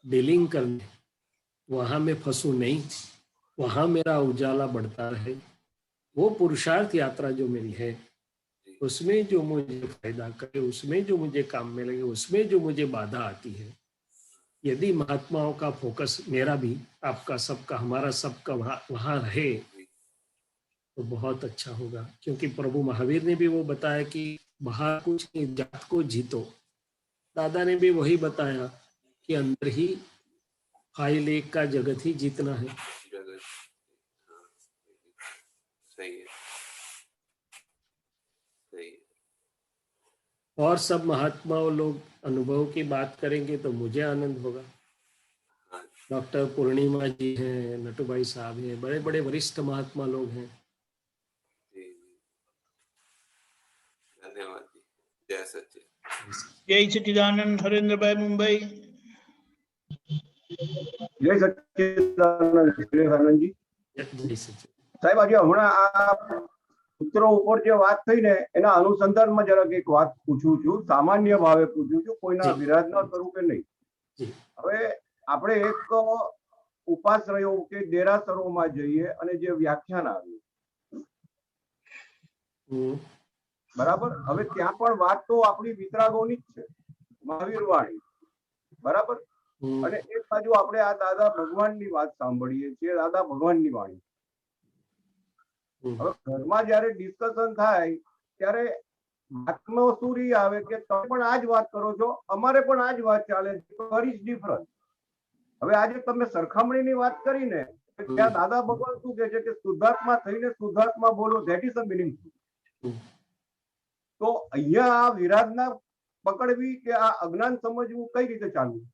डीलिंग करने, वहां मैं फंसू नहीं, वहां मेरा उजाला बढ़ता रहे, वो पुरुषार्थ यात्रा जो मेरी है, उसमें जो मुझे फायदा करे, उसमें जो मुझे काम में लगे, उसमें जो मुझे बाधा आती है, यदि महात्माओं का फोकस, मेरा भी, आपका सबका, हमारा सबका वहां रहे तो बहुत अच्छा होगा। क्योंकि प्रभु महावीर ने भी वो बताया कि बाहर कुछ नहीं, जात को जीतो। दादा ने भी वही बताया कि अंदर ही फाइल एक का जगत ही जीतना है। सही है, सही है। और सब महात्माओं लोग अनुभव की बात करेंगे तो मुझे आनंद होगा। डॉक्टर पूर्णिमा जी हैं, नटू भाई साहब हैं, बड़े बड़े वरिष्ठ महात्मा लोग हैं। धन्यवाद जी। जय सच्चिदानंद। जय सच्चिदानंद। हरेंद्र भाई मुंबई। जय सच्चिदानंद जी। साहेब आज हमણાં આ સૂત્રો ઉપર જે વાત થઈ ને એના અનુસંધાનમાં જરાક એક વાત પૂછું છું, સામાન્ય ભાવે પૂછું છું, કોઈના વિરાધના સ્વરૂપે નહીં। હવે આપણે એક ઉપાશ્રયો કે દેરાસરોમાં જઈએ અને જે વ્યાખ્યાન આવ્યું, બરાબર, હવે ત્યાં પણ વાત તો આપણી વિતરાગોની જ છે, મહાવીર વાણી, બરાબર। અને એક બાજુ આપણે આ દાદા ભગવાનની વાત સાંભળીએ છીએ, દાદા ભગવાનની વાણી। હવે ઘરમાં જયારે ડિસ્કશન થાય ત્યારે વાતમાં શું રી આવે કે તમે પણ આ જ વાત કરો છો, અમારે પણ આ જ વાત ચાલે છે, વેર ઇઝ ડિફરન્સ। હવે આજે તમે સરખામણીની વાત કરીને ત્યાં દાદા ભગવાન શું કહે છે કે શુદ્ધાત્મા થઈને શુદ્ધાત્મા બોલો, ધેટ ઇઝ અ મિનિંગફુલ। તો અહીંયા આ વિરાધના પકડવી કે આ અજ્ઞાન સમજવું કઈ રીતે ચાલવું?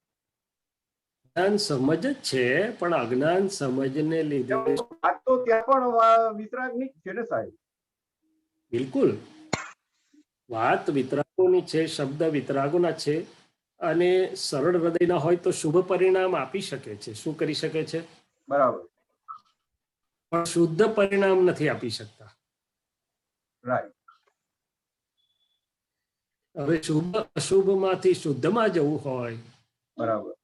જ્ઞાન સમજ જ છે, પણ અજ્ઞાન સમજને લીધે વાત તો ત્યાં પણ વિતરાગની જ છે ને સાહેબ? બિલકુલ, વાત વિતરાગોની છે, શબ્દ વિતરાગોના છે, અને સરળ હૃદયના હોય તો શુભ પરિણામ આપી શકે છે. શું કરી શકે છે? બરાબર. પણ શુદ્ધ પરિણામ નથી આપી શકતા. રાઈટ. હવે શુભ અશુભમાંથી શુદ્ધમાં જવું હોય બરાબર.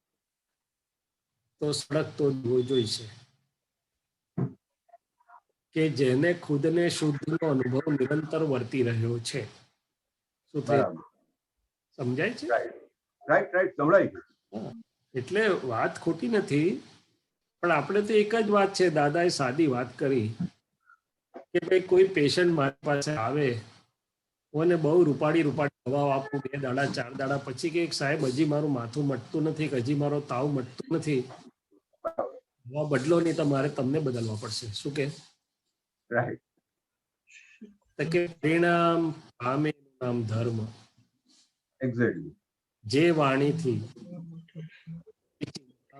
તો સડક તો જોઈશે કે જેને ખુદને શુદ્ધનો અનુભવ નિરંતર વર્તી રહ્યો છે. શું થાય? બરાબર. સમજાય છે? રાઈટ રાઈટ સંભળાય છે. એટલે વાત ખોટી નથી, પણ આપણે તો એક જ વાત છે, દાદાએ સાદી વાત કરી કે ભાઈ કોઈ પેશન્ટ મારી પાસે આવે, મને બહુ રૂપાળી દવાઓ આપું, 2 દાડા 4 દાડા પછી કે સાહેબ હજી મારું માથું મટતું નથી, હજી મારો તાવ મટતું નથી, દવા બદલો નહીં, તમારે તમને બદલવા પડશે. શું કે? રાઈટ. તો કે પરિણામ પામે નામ ધર્મ. એક્ઝેક્ટલી. જે વાણીથી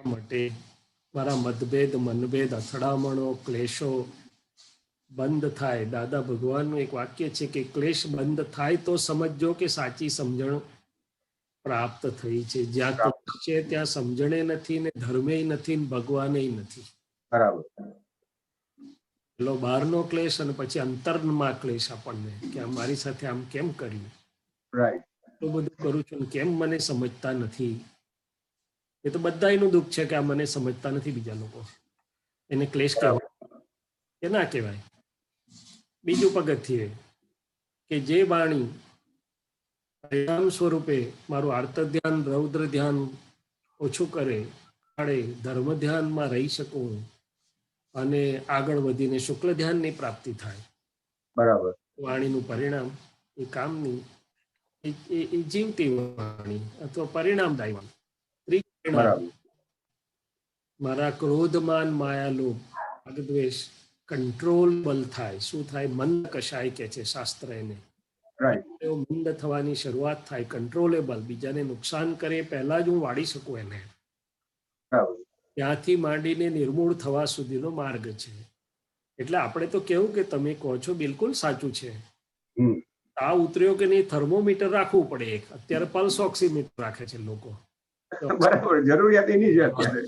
મટે, મારા મતભેદ મનભેદ અથડામણો ક્લેશો બંધ થાય. દાદા ભગવાનનું એક વાક્ય છે કે ક્લેશ બંધ થાય તો સમજો કે સાચી સમજણ પ્રાપ્ત થઈ છે. જ્યાં ક્લેશ છે ત્યાં સમજણે નથી, ને ધર્મે નથી, ને ભગવાને નથી. બરાબર. પેલો બહારનો ક્લેશ અને પછી અંતરમાં ક્લેશ આપણને કે આ મારી સાથે આમ કેમ કર્યું, રાઈટ. એટલું બધું કરું છું ને કેમ મને સમજતા નથી. એ તો બધાયનું દુઃખ છે કે આ મને સમજતા નથી બીજા લોકો. એને ક્લેશ કહેવાય કે ના કહેવાય? બીજું પગથિયે કે જે વાણી પરિણામ સ્વરૂપે મારું આર્ત ધ્યાન રૌદ્ર ધ્યાન ઓછું કરે, ધર્મ ધ્યાનમાં રહી શકું અને આગળ વધીને શુક્લ ધ્યાનની પ્રાપ્તિ થાય. બરાબર. વાણીનું પરિણામ એ કામની એ જીવતી વાણી અથવા પરિણામદાયી વાણી. બરાબર. મારા ક્રોધમાન માયા લોભ રાગદ્વેષ કંટ્રોલેબલ થાય. શું થાય? મંદ કશાય કે છે શાસ્ત્ર એને. રાઈટ. મંદ થવાની શરૂઆત થાય, કંટ્રોલેબલ. બીજાને નુકસાન કરે પહેલા જ હું વાળી શકું એને. બરાબર. ત્યાંથી માંડીને નિર્મૂળ થવા સુધીનો માર્ગ છે. એટલે આપણે તો કેવું કે તમે કહો છો બિલકુલ સાચું છે. આ ઉતર્યો કે નહીં, થર્મોમીટર રાખવું પડે એક. અત્યારે પલ્સ ઓક્સીમીટર રાખે છે લોકો. બરાબર. જરૂરિયાત એની છે અત્યારે.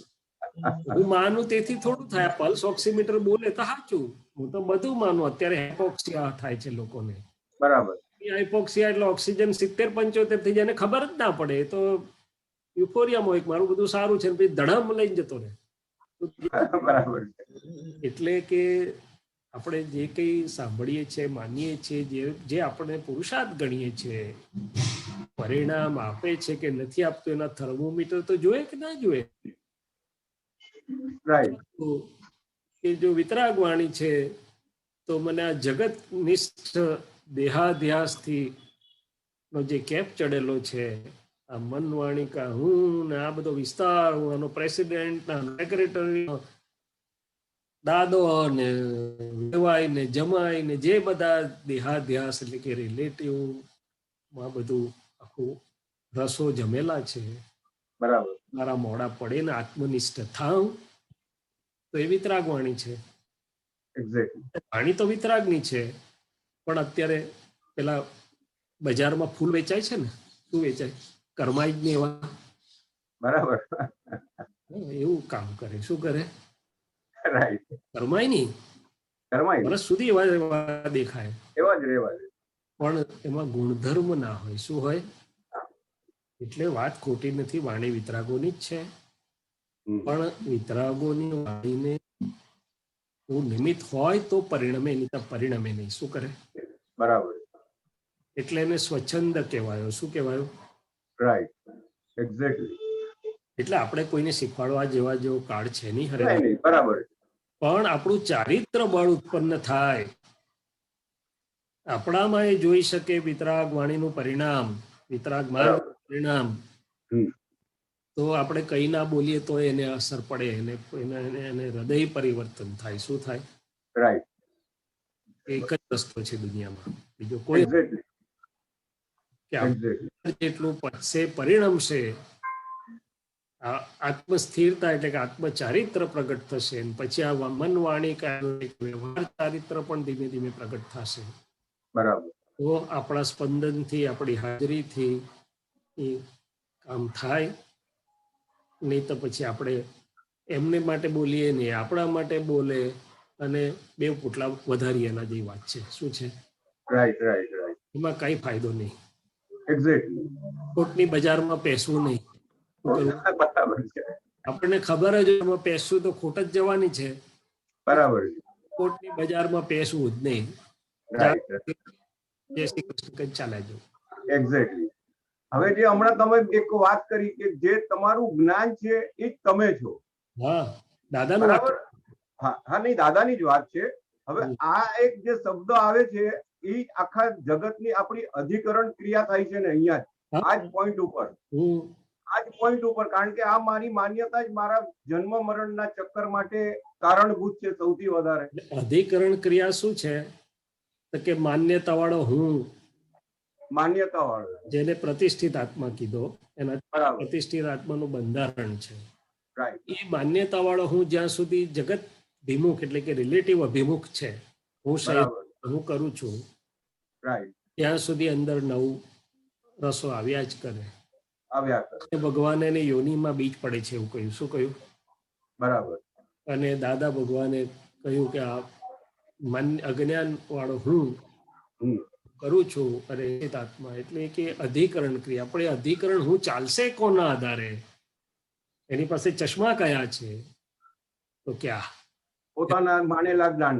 હું માનું તેથી થોડું થાય. પલ્સ ઓક્સીમીટર બોલે તો સાચું, હું તો બધું માનું. અત્યારે હાઇપોક્સિયા થાય છે લોકોને. બરાબર. હાઇપોક્સિયા એટલે ઓક્સિજન 70-75 થઈ જાય, ખબર જ ના પડે. તો યુફોરિયામાં હોય મારું બધું સારું છે, પછી ધડામ લઈને જતો રહે. બરાબર. એટલે કે આપણે જે કંઈ સાંભળીએ છીએ, માનીએ છીએ, જે આપણે પુરુષાર્થ ગણીએ છીએ, પરિણામ આપે છે કે નથી આપતું એના થર્મોમીટર તો જોઈએ કે ના જોઈએ? કે જો વિતરાગ વાણી છે તો મને આ જગત નિષ્ઠ દેહાધ્યાસથી નો જે કેપ ચડેલો છે, આ મન વાણી કા હું ને આ બધો વિસ્તાર, હું આનો પ્રેસિડેન્ટ સેક્રેટરી દાદો ને વેવાય ને જમાય ને જે બધા દેહાધ્યાસ એટલે કે રિલેટિવ માં બધું આખું રસો જમેલા છે. બરાબર. મારા મોડા પડે ને આત્મનિષ્ઠ થાવ તો એ વિતરાગ વાણી છે. વાણી તો વિતરાગની છે, પણ અત્યારે પેલા બજારમાં ફૂલ વેચાય છે ને, શું વેચાય? કરમાઈ જ ને એવા. બરાબર. એવું કામ કરે. શું કરે? રાઈટ. કરમાય નહીં, વર્ષ સુધી એવા દેખાય, એવા જ રહેવા દે, પણ એમાં ગુણધર્મ ના હોય. શું હોય? એટલે વાત ખોટી નથી, વાણી વિતરાગોની જ છે, પણ વિતરાગોની વાણીને નિમિત્ત હોય તો પરિણમે, નહીં તો પરિણમે નહીં. શું કરે? બરાબર. એટલે એને સ્વચ્છંદ કહેવાયો. શું કહેવાયું? રાઈટ. એક્ઝેક્ટલી. એટલે આપણે કોઈને શીખવાડવા જેવો કાળ છે નહીં. હરે બરાબર. પણ આપણું ચારિત્ર બળ ઉત્પન્ન થાય, આપણામાં એ જોઈ શકે વિતરાગ વાણીનું પરિણામ, વિતરાગ માર્ગ પરિણામ, તો આપણે કઈ ના બોલીએ તો એને અસર પડે, એને હૃદય પરિવર્તન થાય. શું થાય? રાઈટ. એક જ રસ્તો છે દુનિયામાં, બીજો કોઈ જેટલું પચશે પરિણમશે, આત્મસ્થિરતા એટલે કે આત્મચારિત્ર પ્રગટ થશે, પછી આ મન વાણી વ્યવહાર ચારિત્ર પણ ધીમે ધીમે પ્રગટ થશે. બરાબર. તો આપણા સ્પંદનથી, આપણી હાજરીથી એ કામ થાય. નહીં તો પછી આપણે એમને માટે બોલીએ નહીં, આપણા માટે બોલે અને બે પોટલા વધારી એના જેવી વાત છે. શું છે? રાઈટ રાઈટ રાઈટ, એમાં કઈ ફાયદો નહીં. એક્ઝેક્ટલી. ખોટની બજારમાં પેસવું નહીં. શું કરવું? બરાબર છે, આપણને ખબર જ હોય એમાં પેસવું તો ખોટ જ જવાની છે. બરાબર છે. ખોટની બજારમાં પેસવું જ નહીં. રાઈટ, જય શ્રી કૃષ્ણ કઈ ચાલે જો. એક્ઝેક્ટલી. હવે જે હમણાં તમે એક વાત કરી કે જે તમારું જ્ઞાન છે એ જ તમે છો. હા, દાદાનું બરાબર. વાક્ય. હા હા, નહીં, દાદાની જ વાત છે. હવે આ એક જે શબ્દ આવે છે એ આખા જગતની આપણી અધિકરણ ક્રિયા થાય છે ને અહીંયા જ, આ જ પોઈન્ટ ઉપર, આ જ પોઈન્ટ ઉપર. કારણ કે આ મારી માન્યતા જ મારા જન્મ મરણના ચક્કર માટે કારણભૂત છે સૌથી વધારે. અધિકરણ ક્રિયા શું છે? તો કે માન્યતા વાળો હું, માન્યતા વાળો, જેને પ્રતિષ્ઠિત આત્મા કીધો, એના બરાબર, પ્રતિષ્ઠિત આત્માનું બંધારણ છે. રાઈટ, એ માન્યતા વાળો હું જ્યાં સુધી જગત વિમુખ એટલે કે રિલેટિવ અભિમુખ છે, હું બરાબર, હું કરું છું, રાઈટ, ત્યાં સુધી અંદર નવું રસો આવ્યા જ કરે. આવ્યા કરે. ભગવાન એને યોનિમાં બીજ પડે છે એવું કહ્યું. શું કહ્યું? બરાબર, અને દાદા ભગવાને કહ્યું કે આ અજ્ઞાન વાળો હું કરું છું અને આત્મા એટલે કે અધિકરણ ક્રિયા. આપણે અધિકરણ હું ચાલશે કોના આધારે? એની પાસે ચશ્મા કયા છે? તો ક્યાં પોતાના માનેલા જ્ઞાન,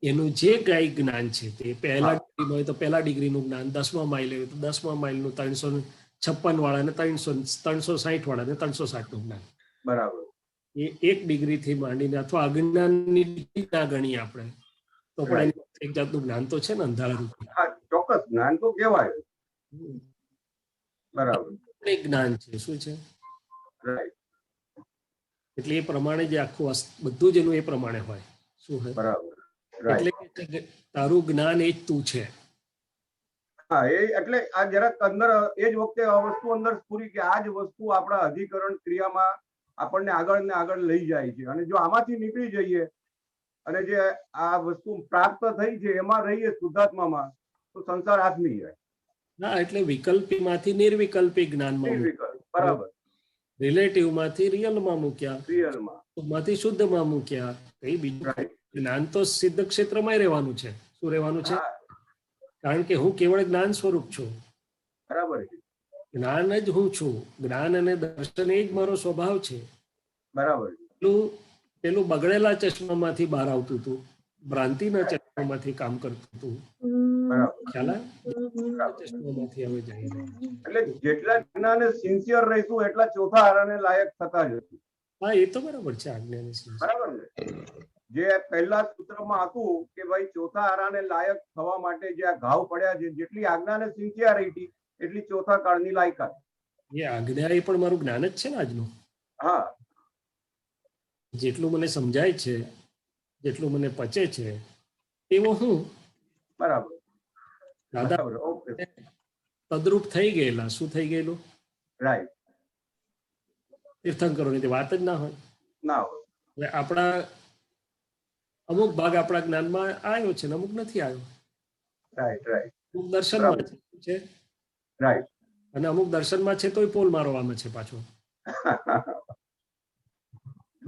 એનું જે કઈ જ્ઞાન છે તે પહેલા ડિગ્રીમાં હોય તો પહેલા ડિગ્રીનું જ્ઞાન, 10મા માઇલ હોય તો 10મા માઇલનું, 356 વાળાને 360 વાળાને 360 નું જ્ઞાન. બરાબર, એ એક ડિગ્રીથી માંડીને અથવા અજ્ઞાનની ડિગ્રી ના ગણીએ આપણે તો પણ એક જાતનું જ્ઞાન તો છે ને અંધારું. હા, ચોક્કસ જ્ઞાન તો કહેવાય. બરાબર, એક જ્ઞાન છે. શું છે? રાઈટ, એટલે એ પ્રમાણે જે આખું બધું જ એનું એ પ્રમાણે હોય. શું હોય? બરાબર, એટલે રાઈટ. કે તારું જ્ઞાન એ જ તું છે. હા, એ એટલે આ જરાક અંદર એ જ વખતે આ વસ્તુ અંદર પૂરી કે આ જ વસ્તુ આપણા અધિકરણ ક્રિયામાં આપણને આગળ ને આગળ લઈ જાય છે. અને જો આમાંથી નીકળી જઈએ અને જે આ વસ્તુ પ્રાપ્ત થઈ છે એમાં રહીએ શુદ્ધાત્મામાં, તો સંસાર આથમી જાય. ના, એટલે વિકલ્પીમાંથી નિર્વિકલ્પી જ્ઞાનમાં, બરાબર, રિલેટિવમાંથી રિયલમાં મૂક્યા, રિયલમાં માંથી શુદ્ધમાં મૂક્યા. કઈ બીજું જ્ઞાન તો સિદ્ધ ક્ષેત્રમાં રહેવાનું છે. શું રહેવાનું છે? કારણ કે હું કેવળ જ્ઞાન સ્વરૂપ છું. બરાબર, જ્ઞાન જ હું છું. જ્ઞાન અને દર્શન એ જ મારો સ્વભાવ છે. બરાબર, પેલું બગડેલા ચશ્મામાંથી બહાર આવતું હતું, ભ્રાંતિના ચશ્મામાંથી કામ કરતું હતું. ખ્યાલ ચશ્મામાંથી હવે જાય. એટલે જેટલા જ્ઞાને સિન્સિયર રહીશું એટલા ચોથા આરાને લાયક થતા જશું. હા, એ તો બરાબર છે. આજ્ઞાની બરાબર ને? જે પહેલા સૂત્રમાં હતું કે ભાઈ ચોથા આરાને લાયક થવા માટે જે આ ઘાવ પડ્યા છે, જેટલી આજ્ઞાને સિન્સિયરિટી એટલી ચોથા કાળની લાયકાત. એ આજ્ઞા એ પણ મારું જ્ઞાન જ છે ને આજનું. હા, જેટલું મને સમજાય છે, જેટલું મને પચે છે એવો હું. બરાબર, દાદા તદ્રુપ થઈ ગયેલા. શું થઈ ગયેલું? રાઈટ, તીર્થંકરોની વાત જ ના હોય. ના હોય. હવે આપણા અમુક ભાગ આપણા જ્ઞાનમાં આવ્યો છે ને અમુક નથી આવ્યો. Right, right. અમુક દર્શનમાં છે, રાઈટ, અને અમુક દર્શનમાં છે તોય પોલ મારવામાં છે પાછો.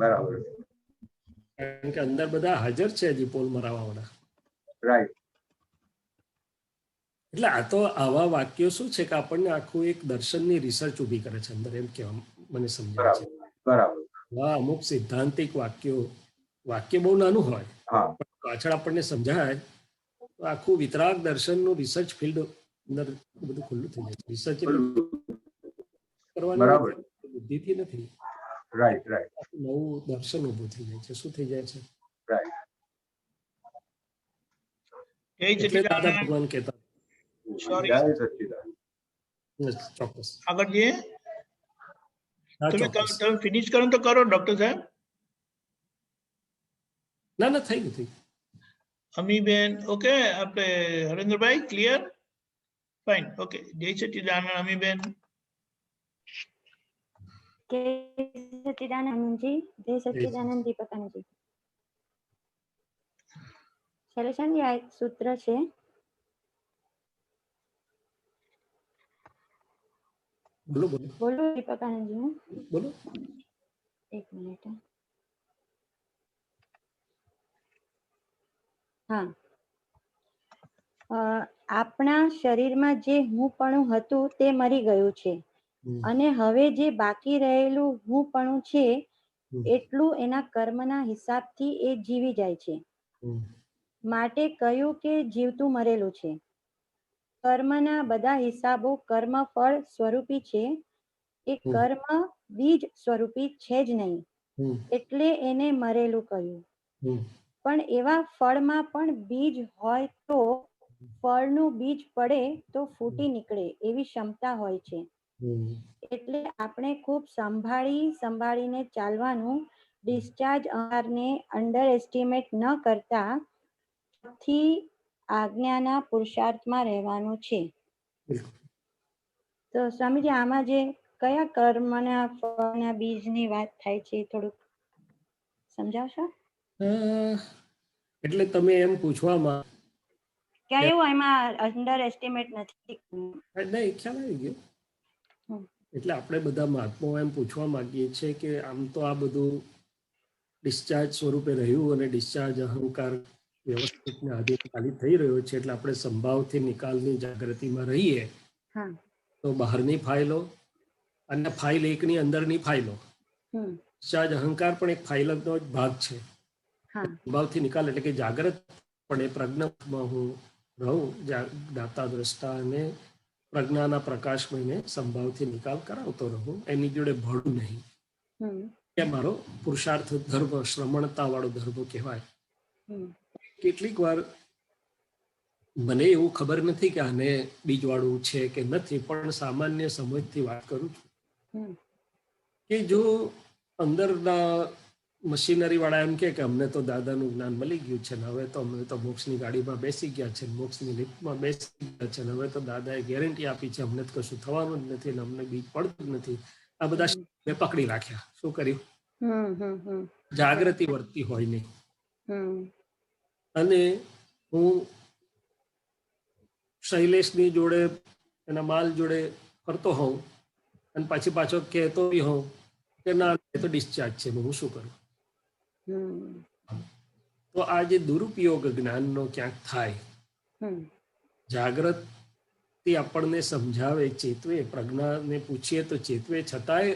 બરાબર, કારણ કે અંદર બધા હાજર છે હજી પોલ મારવા વાળા. રાઈટ. એટલે આ તો આવા વાક્યો શું છે કે આપણને આખું એક દર્શનની રિસર્ચ ઉભી કરે છે અંદર, એમ કેવા મને સમજાય છે. બરાબર, અમુક સિદ્ધાંતિક વાક્ય બહુ નાનું હોય, પણ પાછળ આપણને સમજાય તો આખું વિતરાગ દર્શનનું રિસર્ચ ફિલ્ડ અંદર બધું ખુલ્લું થઈ જાય છે. રિસર્ચ કરવાનું બુદ્ધિથી નથી. Right, right. નવું દર્શન ઉભું થઈ જાય છે. શું થઈ જાય છે? રાઈટ. એટલે દાદા ભગવાન કહેતા. જય સચ્ચિદાનંદ. ચોક્કસ આગળ જઈએ. તમે ફિનિશ કરો તો કરો ડોક્ટર સાહેબ. ના, થઈ ગયું. અમીબેન ઓકે, આપણે હરેન્દ્રભાઈ ક્લિયર, ફાઇન, ઓકે. જય સચ્ચિદાનંદ અમીબેન. જય સચ્ચિદાનંદજી. જય સચ્ચિદાનંદ દીપકાનજી. સોલ્યુશન આ એક સૂત્ર છે બોલો બોલો બોલો દીપકાનંદજી, હું બોલો. એક મિનિટ. હા, આપણા શરીરમાં જે હુંપણું હતું તે મરી ગયું છે હમ, અને હવે જે બાકી રહેલું હુંપણું છે હમ, એટલું એના કર્મના હિસાબથી એ જીવી જાય છે. હમ, માટે કહ્યું કે જીવતું મરેલું છે. કર્મના બધા હિસાબો કર્મફળ સ્વરૂપી છે. એ હમ, કર્મ બીજ સ્વરૂપી છે જ નહીં, હમ, એટલે એને મરેલું કહ્યું. હમ, પણ એવા ફળમાં પણ બીજ હોય તો ફળનું બીજ પડે તો ફૂટી નીકળે એવી ક્ષમતા હોય છે. હમ, એટલે આપણે ખૂબ સંભાળીને ચાલવાનું. ડિસ્ચાર્જ અહંકારને અંડર એસ્ટિમેટ ન કરતા થી આજ્ઞાના પુરુષાર્થમાં રહેવાનું છે. બિલકુલ. તો સ્વામીજી, આમાં જે કયા કર્મના ફળના બીજની વાત થાય છે એ થોડુંક સમજાવશો? અ, એટલે તમે એમ પૂછવામાં કયું એમાં અંડર એસ્ટિમેટ નથી? નહીં, ખ્યાલ આવી ગયો. હમ. એટલે આપણે બધા મહાત્માઓ એમ પૂછવા માંગીએ છીએ કે આમ તો આ બધું ડિસ્ચાર્જ સ્વરૂપે રહ્યું અને ડિસ્ચાર્જ અહંકાર વ્યવસ્થિત ને આધીન ખાલી થઈ રહ્યો છે, એટલે આપણે સંભાવથી નિકાલની જાગૃતિમાં રહીએ હા. તો બહારની ફાઇલો અને ફાઇલ એકની અંદરની ફાઇલો, હમ. ડિસ્ચાર્જ અહંકાર પણ એક ફાઇલનો જ ભાગ છે. હા. સંભાવથી નિકાલ એટલે કે જાગ્રતપણે પ્રજ્ઞામાં હું રહું, દાતા દ્રષ્ટા અને પ્રજ્ઞાના પ્રકાશમયને સંભાવથી નિકાલ કરાવતો રહું, એની જોડે ભળું નહીં. હમ. એ મારો પુરુષાર્થ ધર્મ, શ્રમણતા વાળો ધર્મ કહેવાય. હમ. કેટલીક વાર મને એવું ખબર નથી કે આને બીજવાળું છે કે નથી, પણ સામાન્ય સમજથી વાત કરું છું હમ. કે જો અંદરના મશીનરી વાળા એમ કે અમને તો દાદાનું જ્ઞાન મળી ગયું છે ને હવે તો અમે તો મોક્ષની ગાડીમાં બેસી ગયા છે, મોક્ષની લિફ્ટમાં બેસી ગયા છે, હવે તો દાદાએ ગેરંટી આપી છે અમને તો કશું થવાનું જ નથી ને અમને બીજ પડતું જ નથી. આ બધા મેં પકડી રાખ્યા. શું કર્યું? જાગૃતિ વર્તી હોય નહીં. અને હું શૈલેષની જોડે એના માલ જોડે ફરતો હોઉં અને પાછી પાછો કહેતો બી હોઉં કે ના એ તો ડિસ્ચાર્જ છે, હું શું કરું? તો આ જે દુરુપયોગ જ્ઞાનનો ક્યાંક થાય, જાગૃતિ આપણને સમજાવે, ચેતવે, પ્રજ્ઞાને પૂછીએ તો ચેતવે, છતાંય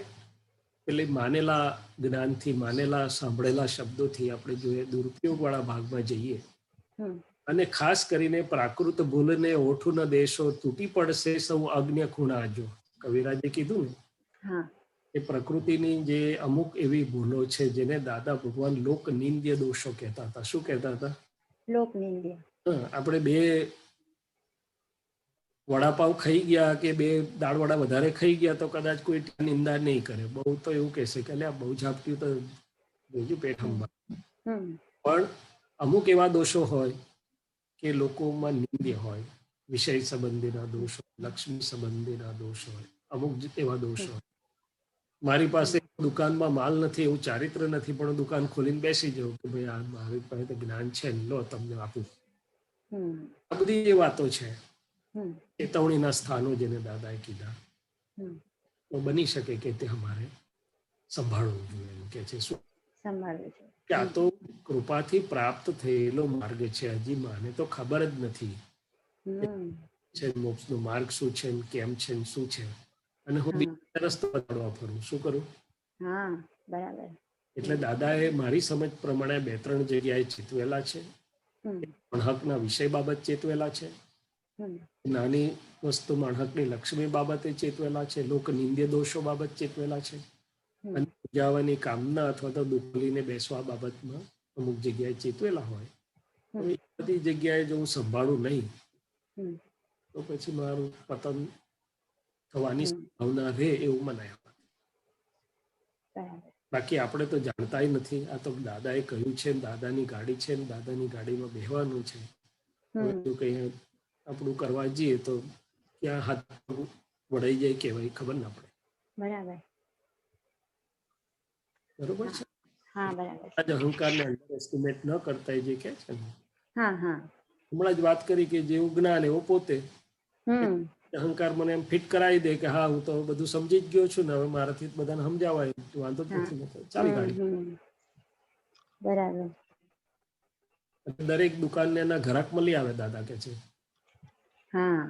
એટલે માનેલા જ્ઞાનથી, માનેલા સાંભળેલા શબ્દોથી આપણે જોઈએ દુરુપયોગ વાળા ભાગમાં જઈએ અને ખાસ કરીને પ્રાકૃત ભૂલને ઓઠું ન દેશો, તૂટી પડશે સૌ અગ્ન્ય ખૂણા જો. કવિરાજે કીધું ને એ પ્રકૃતિની જે અમુક એવી ભૂલો છે જેને દાદા ભગવાન લોક નિંદ્ય દોષો કહેતા હતા. શું કહેતા હતા? લોક નિંદ્ય. આપણે બે વડાપાવ ખાઈ ગયા કે બે દાળ વડા વધારે ખાઈ ગયા તો કદાચ કોઈ નિંદા નહીં કરે, બહુ તો એવું કહેશે કે અલ્યા બહુ ઝાપટ્યું તો જોજો પેટ હંબા. પણ અમુક એવા દોષો હોય કે લોકોમાં નિંદ્ય હોય, વિષય સંબંધીના દોષ હોય, લક્ષ્મી સંબંધીના દોષ હોય, અમુક એવા દોષ હોય. મારી પાસે દુકાનમાં માલ નથી, એવું ચારિત્ર નથી, પણ દુકાન ખોલીને બેસી જવું કે ભાઈ આ મારી પાસે તો જ્ઞાન છે ને લો તમને આપું. આ બધી જે વાતો છે ચેતવણીના સ્થાનો જેને દાદાએ કીધા, તો બની શકે કે તે અમારે સંભાળવું જોઈએ એમ કે છે. શું કે આ તો કૃપાથી પ્રાપ્ત થયેલો માર્ગ છે, હજી માને તો ખબર જ નથી છે મોક્ષનો માર્ગ શું છે, કેમ છે, શું છે, અને હું બીજા રસ્તો બતાડવા ફરું. શું કરું? એટલે દાદાએ મારી સમજ પ્રમાણે 2-3 જગ્યાએ ચેતવેલા છે. માણહકના વિષય બાબત ચેતવેલા છે, નાની વસ્તુ માણહકની લક્ષ્મી બાબતે ચેતવેલા છે, લોક નિંદ્ય દોષો બાબત ચેતવેલા છે, અને પૂજાવાની કામના અથવા તો દુઃખલીને બેસવા બાબતમાં અમુક જગ્યાએ ચેતવેલા હોય. એ બધી જગ્યાએ જો હું સંભાળું નહીં તો પછી મારું પતન થવાની સંભાવના રહે એવું મને આવે. બાકી આપણે તો જાણતા નથી. આ તો દાદાએ કહ્યું છે, દાદાની ગાડી છે, દાદાની ગાડીમાં બેહવાનું છે. જો કઈ આપણું કરવા જઈએ તો ક્યાં હાથ વળાઈ જાય કેવાય ખબર ના પડે. બરોબર છે. અહંકારને અંડર એસ્ટિમેટ ન કરતા જે કે છે ને, હમણાં જ વાત કરી કે જેવું જ્ઞાન એવો પોતે. અહંકાર મને એમ ફિટ કરાવી દે કે હા હું તો બધું સમજી જ ગયો છું ને હવે મારાથી જ બધાને સમજાવાય વાંધો જ નથી, ચાલી ગાડી. બરાબર. દરેક દુકાનને એના ઘરાક મળી આવે દાદા કે છે. હા.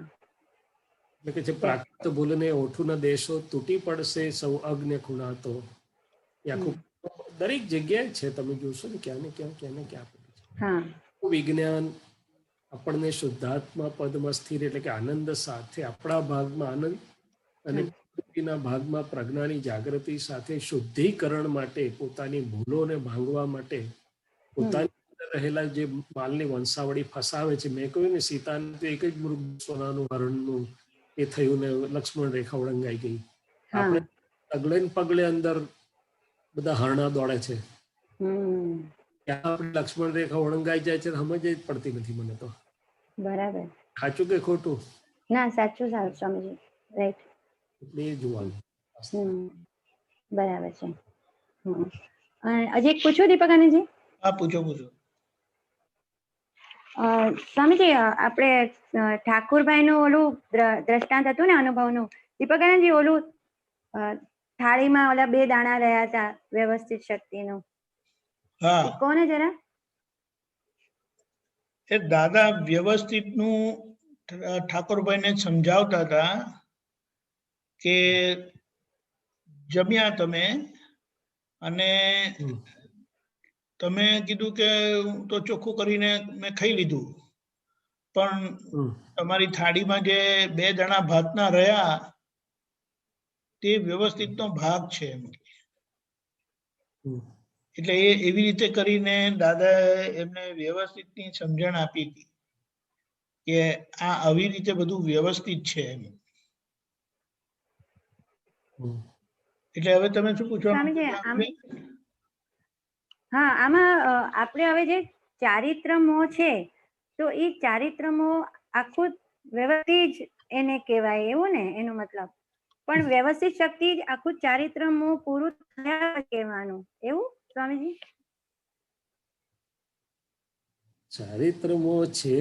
એટલે કે છે પ્રાકૃત ભૂલને ઓઠું ન દેશો તૂટી પડશે સૌ અગ્નિ ખૂણાતો. એ આખું દરેક જગ્યાએ છે, તમે જોશો ને ક્યાં ને ક્યાં. હા. વિજ્ઞાન આપણને શુદ્ધાત્મા પદમાં સ્થિર એટલે કે આનંદ સાથે આપણા ભાગમાં આનંદ અને પ્રકૃતિના ભાગમાં પ્રજ્ઞાની જાગૃતિ સાથે શુદ્ધિકરણ માટે પોતાની ભૂલોને ભાંગવા માટે પોતાની અંદર રહેલા જે માલની વંશાવળી ફસાવે છે. મેં કહ્યું ને સીતાને તો એક જ મૃગ સોનાનું હરણનું એ થયું ને લક્ષ્મણ રેખા ઓળંગાઈ ગઈ. આપણે પગલે ને પગલે અંદર બધા હરણા દોડે છે. ત્યાં આપણે લક્ષ્મણ રેખા ઓળંગાઈ જાય છે, સમજ જ પડતી નથી મને તો. બરાબર. સાચું કે ખોટું? ના, સાચું સ્વામીજી. રાઈટ. એટલે એ જોવાનું. બરાબર છે. હજી એક પૂછું દીપકાનંદજી? હા, પૂછો. સ્વામીજી, આપણે ઠાકુરભાઈ નું ઓલું દ્રષ્ટાંત હતું ને અનુભવનું, દીપકાનંદજી ઓલું થાળીમાં ઓલા 2 દાણા રહ્યા હતા વ્યવસ્થિત શક્તિનું, કોને જરા? એ દાદા વ્યવસ્થિત નું ઠાકોરભાઈને સમજાવતા હતા કે જમ્યા તમે અને તમે કીધું કે તો ચોખ્ખું કરીને મેં ખાઈ લીધું, પણ તમારી થાળીમાં જે 2 દાણા ભાતના રહ્યા તે વ્યવસ્થિતનો ભાગ છે. એટલે એ એવી રીતે કરીને દાદા એમને વ્યવસ્થિતની સમજણ આપી હતી કે આ આવી રીતે બધું વ્યવસ્થિત છે. એટલે હવે તમે શું પૂછો? હા, આમાં આપણે હવે જે ચારિત્ર મોહ છે તો એ ચારિત્ર મોહ આખું વ્યવસ્થિત એને કહેવાય એવું ને, એનો મતલબ. પણ વ્યવસ્થિત શક્તિ જ આખું ચારિત્ર મોહ પૂરું થયા કહેવાનું એવું સ્વામીજી? ચારિત્ર મોહ છે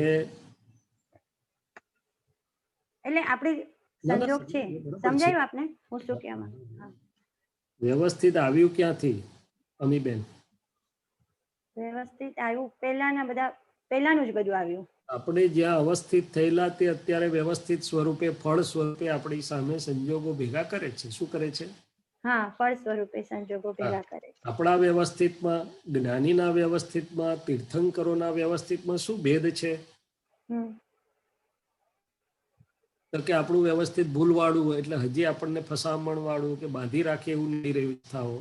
એટલે આપણે સંજોગ છે. સમજાયું આપને હું શું કહેવા? વ્યવસ્થિત આવ્યું ક્યાંથી અમીબેન? વ્યવસ્થિત આવ્યું પહેલાનું જ બધું આવ્યું. આપણે જ્યાં અવસ્થિત થયેલા તે અત્યારે વ્યવસ્થિત સ્વરૂપે ફળ સ્વરૂપે આપણી સામે સંજોગો ભેગા કરે છે. શું કરે છે? હા, ફળ સ્વરૂપે સંજોગો ભેગા કરે છે. આપણા વ્યવસ્થિતમાં, જ્ઞાનીના વ્યવસ્થિતમાં, તીર્થંકરોના વ્યવસ્થિતમાં શું ભેદ છે? તો કે આપણું વ્યવસ્થિત ભૂલવાળું હોય એટલે હજી આપણને ફસામણ વાળું કે બાંધી રાખે એવું નહીં રહ્યું થાઓ.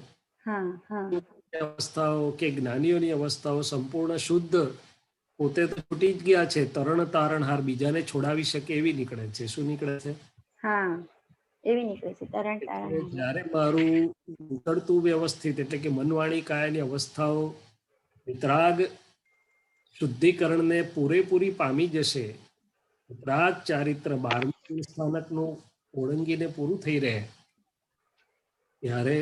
અવસ્થાઓ કે જ્ઞાનીઓની અવસ્થાઓ સંપૂર્ણ શુદ્ધ, પોતે તો છૂટી જ ગયા છે, તરણ તારણહાર બીજાને છોડાવી શકે એવી નીકળે છે. શું નીકળે છે? એવી નીકળે છે તરણ તારણહાર. જ્યારે મારું ઉતરતું વ્યવસ્થિત એટલે કે મનવાણી કાયાની અવસ્થાઓ વિતરાગ શુદ્ધિકરણને પૂરેપૂરી પામી જશે, વિતરાગ ચારિત્ર 12મું સ્થાનકનું ઓળંગીને પૂરું થઈ રહે, ત્યારે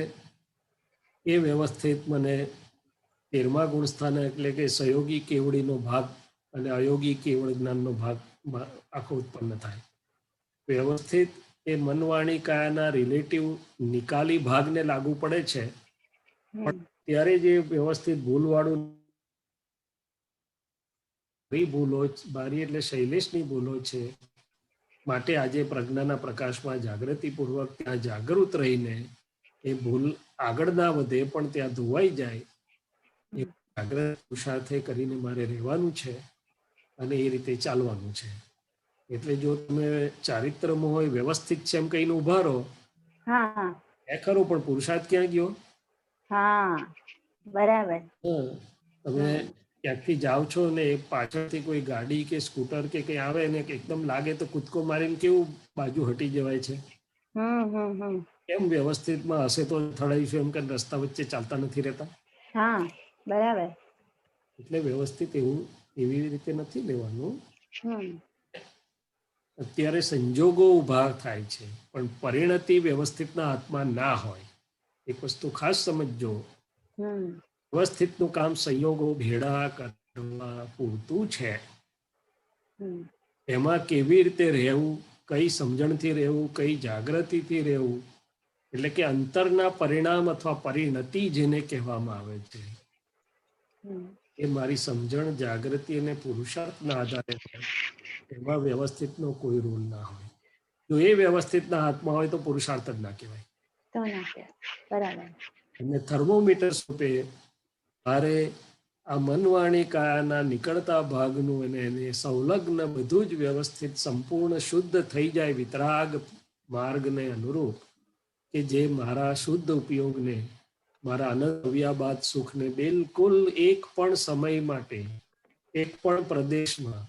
એ વ્યવસ્થિત મને 13મા ગુણ સ્થાન એટલે કે સહયોગી કેવડીનો ભાગ અને અયોગી કેવળ જ્ઞાનનો ભાગ આખો ઉત્પન્ન થાય. વ્યવસ્થિત એ મનવાણી કાયાના રિલેટિવ નિકાલી ભાગને લાગુ પડે છે, પણ ત્યારે જે વ્યવસ્થિત ભૂલવાળું ભૂલો, બારી એટલે શૈલેષની ભૂલો છે, માટે આજે પ્રજ્ઞાના પ્રકાશમાં જાગૃતિપૂર્વક ત્યાં જાગૃત રહીને એ ભૂલ આગળ ના વધે પણ ત્યાં ધોવાઈ જાય એ જાગ્રત પુરુષાર્થે કરીને મારે રહેવાનું છે અને એ રીતે ચાલવાનું છે. એટલે જો તમે ચારિત્રમાં હોય વ્યવસ્થિત છે એમ કહીને ઉભા રહો એ ખરો, પણ પુરુષાર્થ ક્યાં ગયો? બરાબર. તમે ક્યાંકથી જાઓ છો ને પાછળથી કોઈ ગાડી કે સ્કૂટર કે કઈ આવે ને એકદમ લાગે તો કૂદકો મારીને કેવું બાજુ હટી જવાય છે. કેમ વ્યવસ્થિતમાં હશે તો થડાઈશું એમ કે રસ્તા વચ્ચે ચાલતા નથી રહેતા. બરાબર. એટલે વ્યવસ્થિત એવું એવી રીતે નથી લેવાનું. અત્યારે સંજોગો ઉભા થાય છે પણ પરિણતિ વ્યવસ્થિતના હાથમાં ના હોય. એક વસ્તુ ખાસ સમજજો, વ્યવસ્થિતનું કામ સંયોગો ભેળા કરવા પૂરતું છે. એમાં કેવી રીતે રહેવું કઈ સમજણથી રહેવું, કઈ જાગૃતિથી રહેવું, એટલે કે અંતરના પરિણામ અથવા પરિણતિ જેને કહેવામાં આવે છે, એ મારી સમજણ, જાગૃતિ અને પુરુષાર્થના આધારે હોય. એમાં વ્યવસ્થિતનો કોઈ રોલ ના હોય. જો એ વ્યવસ્થિતના હાથમાં હોય તો પુરુષાર્થ જ ના કહેવાય. તો ના કહેવાય. બરાબર. અને થર્મોમીટર સ્વરૂપે મારે આ મનવાણી કાયાના નીકળતા ભાગનું અને એને સંલગ્ન બધું જ વ્યવસ્થિત સંપૂર્ણ શુદ્ધ થઈ જાય વિતરાગ માર્ગને અનુરૂપ, કે જે મારા શુદ્ધ ઉપયોગને, મારા અનંત બાદ સુખને બિલકુલ એક પણ સમય માટે, એક પણ પ્રદેશમાં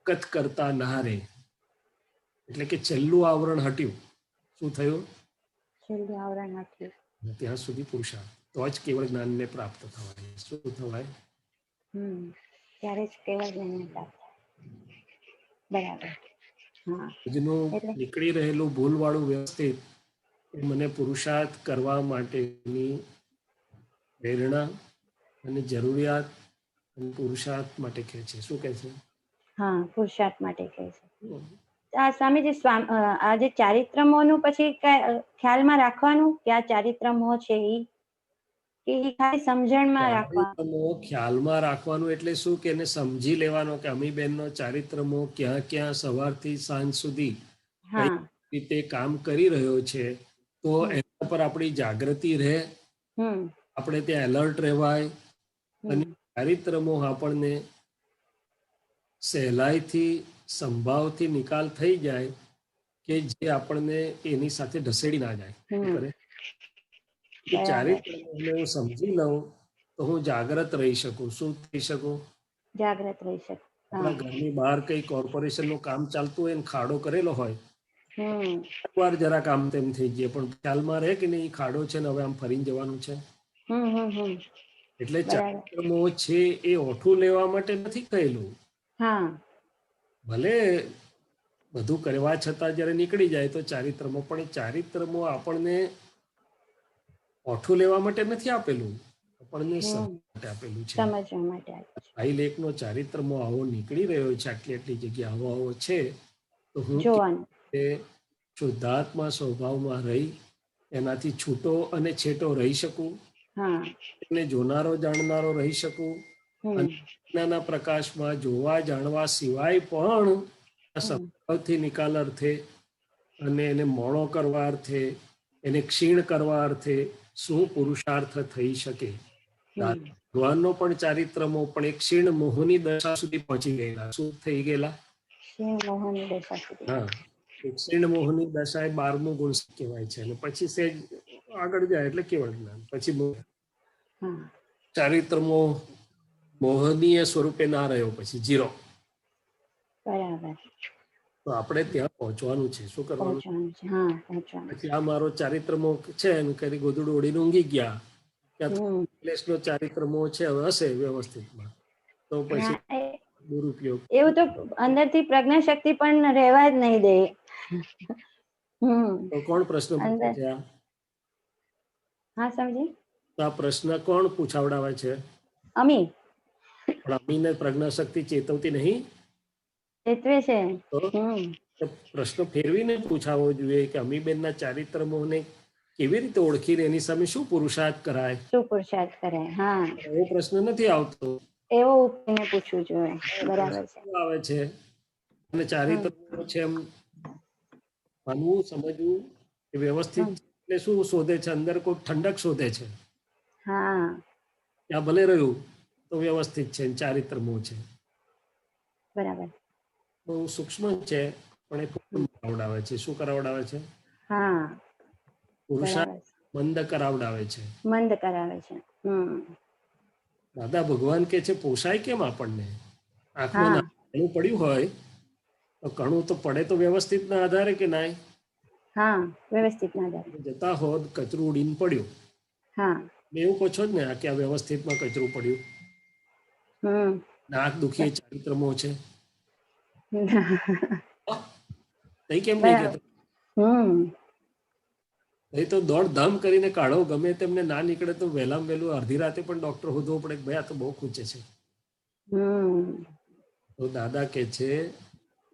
કત કરતા ના રહે. એટલે કે છેલ્લું આવરણ હટ્યું. શું થયું? છેલ્લું આવરણ હટ્યું. ત્યાં સુધી પુરુષાર્થ, તો જ કેવળ જ્ઞાનને પ્રાપ્ત થવાય. શું થવાય? ત્યારે જ કેવળ જ્ઞાનને પ્રાપ્ત થાય. બરાબર. આજનું નીકળી રહેલું ભૂલવાળું વ્યવસ્થિત એ મને પુરુષાર્થ કરવા માટેની પ્રેરણા અને જરૂરિયાત અને પુરુષાર્થ માટે કહે છે. શું કહે છે? હા, પુરુષાર્થ માટે કહે છે. સ્વામીજી, આ જે ચારિત્રમોનું પછી ખ્યાલમાં રાખવાનું કે આ ચારિત્રમો છે કે ખાલી સમજણમાં રાખવાનું? ખ્યાલમાં રાખવાનું એટલે શું કે એને સમજી લેવાનો કે અમીબેનનો ચારિત્રમો ક્યાં ક્યાં સવારથી સાંજ સુધી કઈ રીતે કામ કરી રહ્યો છે, તો એના પર આપણી જાગૃતિ રહે, આપણે ત્યાં એલર્ટ રહેવાય અને ચારિત્રમો આપણને સહેલાઈથી સંભાવથી નિકાલ થઈ જાય કે જે આપણને એની સાથે ઢસેડી ના જાય. ચારિત્રને હું સમજી લઉં તો હું જાગ્રત રહી શકું. શું થઈ શકું? જાગ્રત રહી શકું. આપણા ઘરની બહાર કઈ કોર્પોરેશનનું કામ ચાલતું હોય ને ખાડો કરેલો હોય, એકવાર જરા કામ તેમ થઈ જાય, પણ ખ્યાલમાં રહે કે નહીં ખાડો છે ને હવે આમ ફરીને જવાનું છે. એટલે ચારિત્રમો છે એ ઓઠું લેવા માટે નથી કહેલું. ભલે બધું કરવા છતાં જયારે નીકળી જાય તો ચારિત્રમો, પણ એ ચારિત્રમો આપણને ઓઠું લેવા માટે નથી આપેલું, આપણને સમજવા માટે આપેલું છે. ભાઈ લેખનો ચારિત્રમો આવો નીકળી રહ્યો છે, આટલી આટલી જગ્યા આવો આવો છે, તો હું શુદ્ધાત્મા સ્વભાવમાં રહી એનાથી છૂટો અને છેટો રહી શકું, એને જોનારો જાણનારો રહી શકું, અને પ્રકાશમાં જોવા જાણવા સિવાય પણ સ્વભાવથી નિકાલ અર્થે અને એને મોડો કરવા અર્થે, એને ક્ષીણ કરવા અર્થે શું પુરુષાર્થ થઈ શકે? ભગવાનનો પણ ચારિત્રમો પણ એક ક્ષીણ મોહની દશા સુધી પહોંચી ગયેલા. શું થઈ ગયેલા? હા, એક ક્ષીણ મોહની દશા એ 12મું ગુણ કહેવાય છે. અને પછી સેજ આગળ જાય એટલે કેવળ જ્ઞાન. પછી ચારિત્રમો મોહનીય સ્વરૂપે ના રહ્યો, પછી 0. બરાબર. તો આપણે ત્યાં પહોંચવાનું છે. શું કરવાનું? પછી આ મારો ચારિત્રમો છે એમ કરી ગોદડું ઓડીને ઊંઘી ગયા, નો ચારિત્રમો છે હવે હશે વ્યવસ્થિતમાં, તો પછી દુરુપયોગ. એવું તો અંદરથી પ્રજ્ઞા શક્તિ પણ રહેવા જ નહીં દે. તો કોણ પ્રશ્ન પૂછે છે? હા સમજી. તો આ પ્રશ્ન કોણ પૂછાવડાવે છે? અમી. પણ અમીને પ્રજ્ઞા શક્તિ ચેતવતી નહીં? ચેતવે છે. તો પ્રશ્ન ફેરવીને પૂછાવવો જોઈએ કે અમીબેનના ચારિત્રમોને કેવી રીતે ઓળખીને એની સામે શું પુરુષાર્થ કરાય? શું પુરુષાર્થ કરાય? હા, એવો પ્રશ્ન નથી આવતો. એવો ઉકેલને પૂછવું જોઈએ. બરાબર છે. આવે છે અને ચારિત્રમો છે એમ માનવું, સમજવું કે વ્યવસ્થિત એટલે શું શોધે છે? અંદર કોઈ ઠંડક શોધે છે. હા, ત્યાં ભલે રહ્યું તો વ્યવસ્થિત છે, ચારિત્રમો છે. બરાબર. બહુ સૂક્ષ્મ છે પણ એ કરાવડાવે છે. શું કરાવડાવે છે? હા, પુરુષાર્થ મંદ કરાવડાવે છે. મંદ કરાવે છે. દાદા ભગવાન કે છે પોસાય કેમ આપણને? આંખમાં કણું પડ્યું હોય તો કણું તો પડે તો વ્યવસ્થિત ના આધારે કે નાય? હા, વ્યવસ્થિત ના આધારે. જતા હોત કચરું ઉડીને પડ્યું. હા, એવું કહો છો જ ને કે આ વ્યવસ્થિતમાં કચરું પડ્યું. નાક દુખી ચારિત્રમો છે. કેમ નહીં કહેતો? એ તો દોડધામ કરીને કાઢો, ગમે તેમને ના નીકળે તો વહેલામાં વહેલું અડધી રાતે પણ ડોક્ટર શોધવો પડે કે ભાઈ આ તો બહુ ખૂંચે છે. તો દાદા કે છે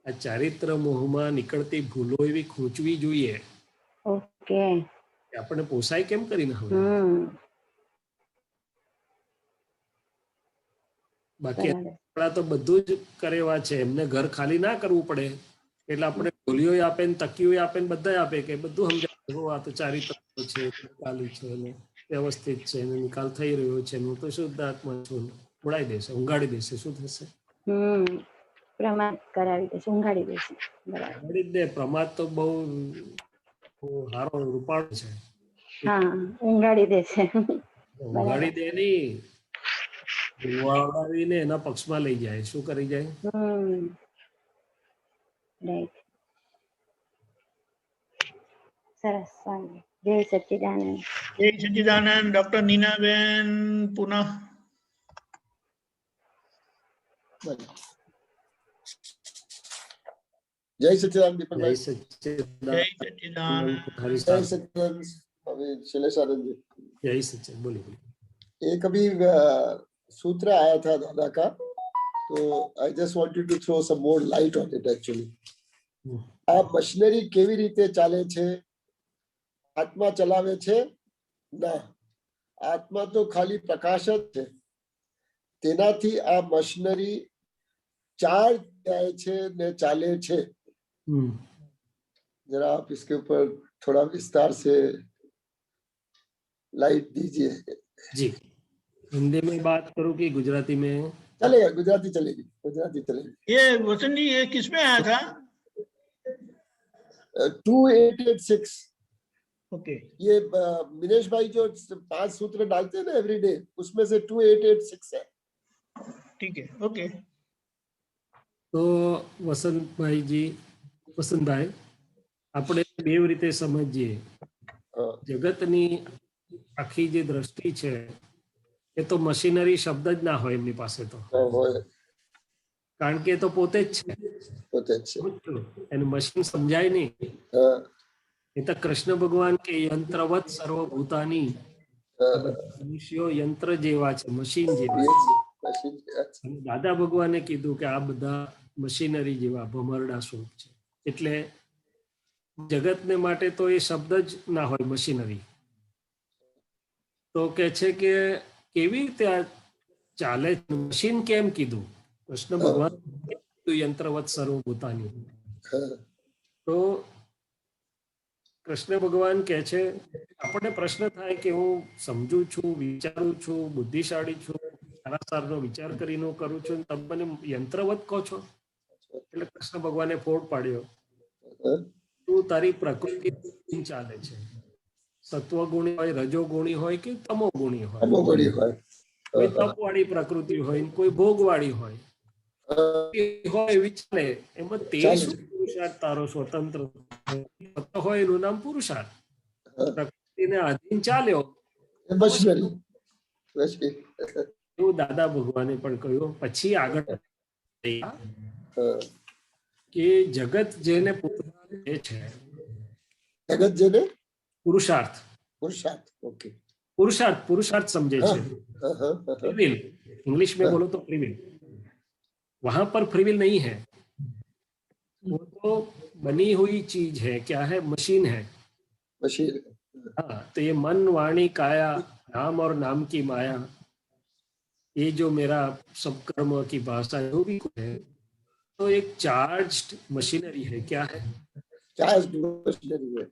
આ ચારિત્ર મોહમાં નીકળતી ભૂલો એવી ખૂંચવી જોઈએ ઓકે. કે આપણને પોસાય કેમ કરીને હવે. બાકી બરાબર. આપણા તો બધું જ કરેવા છે, એમને ઘર ખાલી ના કરવું પડે એટલે આપણે ગોલીઓ આપે ને તકીઓ આપે ને બધા આપે કે બધું સમજાવે આ તો ચારિત્ર છે, નિકાલી છે ને વ્યવસ્થિત છે ને નિકાલ થઈ રહ્યો છે, હું તો શુદ્ધ આત્મા છું, ઉડાઈ દેશે, ઊંઘાડી દેશે. શું થશે? પ્રમાદ કરાવી દેશે, ઊંઘાડી દેશે. બરાબર. ઊંઘાડી જ દે. પ્રમાદ તો બહુ સારો રૂપાળો છે. હા, ઊંઘાડી દેશે. ઊંઘાડી દે નહીં, ઉડાવીને એના પક્ષમાં લઈ જાય. શું કરી જાય? રાઈટ. સરસ. જય સચ્ચિદાનંદ. જય સચ્ચિદાનંદ. ડોક્ટર નીનાબેન પુનઃ. જય સચ્ચિદાનંદ જય દીપકભાઈ. સચ્ચિદાનંદ. જય સચ્ચિદાનંદ. जय सच्चिदानंद अभी शैलेश आनंद जी। जय सच्चिदानंद. बोलिए. एक अभी सूत्र आया था दादा का, तो I just wanted to throw some more light on it actually. આ મશીનરી કેવી રીતે ચાલે છે? આત્મા ચલાવે છે? ના, આત્મા તો ખાલી પ્રકાશ જ છે. તેનાથી આ મશીનરી ચાર્જ થાય છે ને ચાલે છે. जरा आप इसके ऊपर थोड़ा विस्तार से लाइट दीजिए। जी, हिंदी में बात करूं कि गुजराती में? चलेगा, गुजराती चलेगी, गुजराती चलेगी। ये वसंत जी, ये किसमें आया था? 2886। ओके. ये मिनेश भाई जो 5 सूत्र डालते हैं ना एवरीडे, उसमें से 2886 है। ठीक है. ओके. तो वसंत भाई जी, वसंत भाई, આપણે બે રીતે સમજીએ. જગતની આખી જે દ્રષ્ટિ છે એ તો મશીનરી શબ્દ જ ના હોય એમની પાસે તો, કારણ કે એ તો પોતે જ છે. એનું મશીન સમજાય નહીં. એ તો કૃષ્ણ ભગવાન કે યંત્રવત સર્વભૂતાની, મનુષ્યો યંત્ર જેવા છે, મશીન જેવા. દાદા ભગવાને કીધું કે આ બધા મશીનરી જેવા ભમરડા સ્વરૂપ છે. એટલે જગતને માટે તો એ શબ્દ જ ના હોય મશીનરી. તો કે છે કે કેવી રીતે આ ચાલે? મશીન કેમ કીધું? કૃષ્ણ ભગવાન યંત્રવત સર્વભૂતાની. તો કૃષ્ણ ભગવાન કહે છે, આપણને પ્રશ્ન થાય કે હું સમજુ છું, વિચારું છું, બુદ્ધિશાળી છું, સારા સારનો વિચાર કરીને કરું છું, તમે મને યંત્રવત કહો છો. એટલે કૃષ્ણ ભગવાને ફોડ પાડ્યો, તું તારી પ્રકૃતિ ચાલે છે. સત્વગુણી હોય, રજોગુણી હોય કે તમોગુણી હોય, કોઈ તપવાળી પ્રકૃતિ હોય, કોઈ ભોગવાળી હોય, એવી ચાલે. એમાં તે શું પુરુષાર્થ તારો સ્વતંત્ર હોય એનું નામ પુરુષાર્થ. પ્રકૃતિને આધીન ચાલ્યો એવું દાદા ભગવાને પણ કહ્યું. પછી આગળ કે જગત જેને છે, જગત જેને પુરુષાર્થ, ओके, पुरुषार्थ समझे छे. फ्रीविल, इंग्लिश में बोलो तो फ्रीविल. वहां पर फ्रीविल नहीं है, वो तो बनी हुई चीज है. क्या है? मशीन है. मशीन. हाँ, तो ये मन, वाणी, काया, नाम और नाम की माया, ये जो मेरा सब कर्म की भाषा जो भी है, तो एक चार्ज्ड मशीनरी है. क्या है? चार्ज्ड मशीनरी है.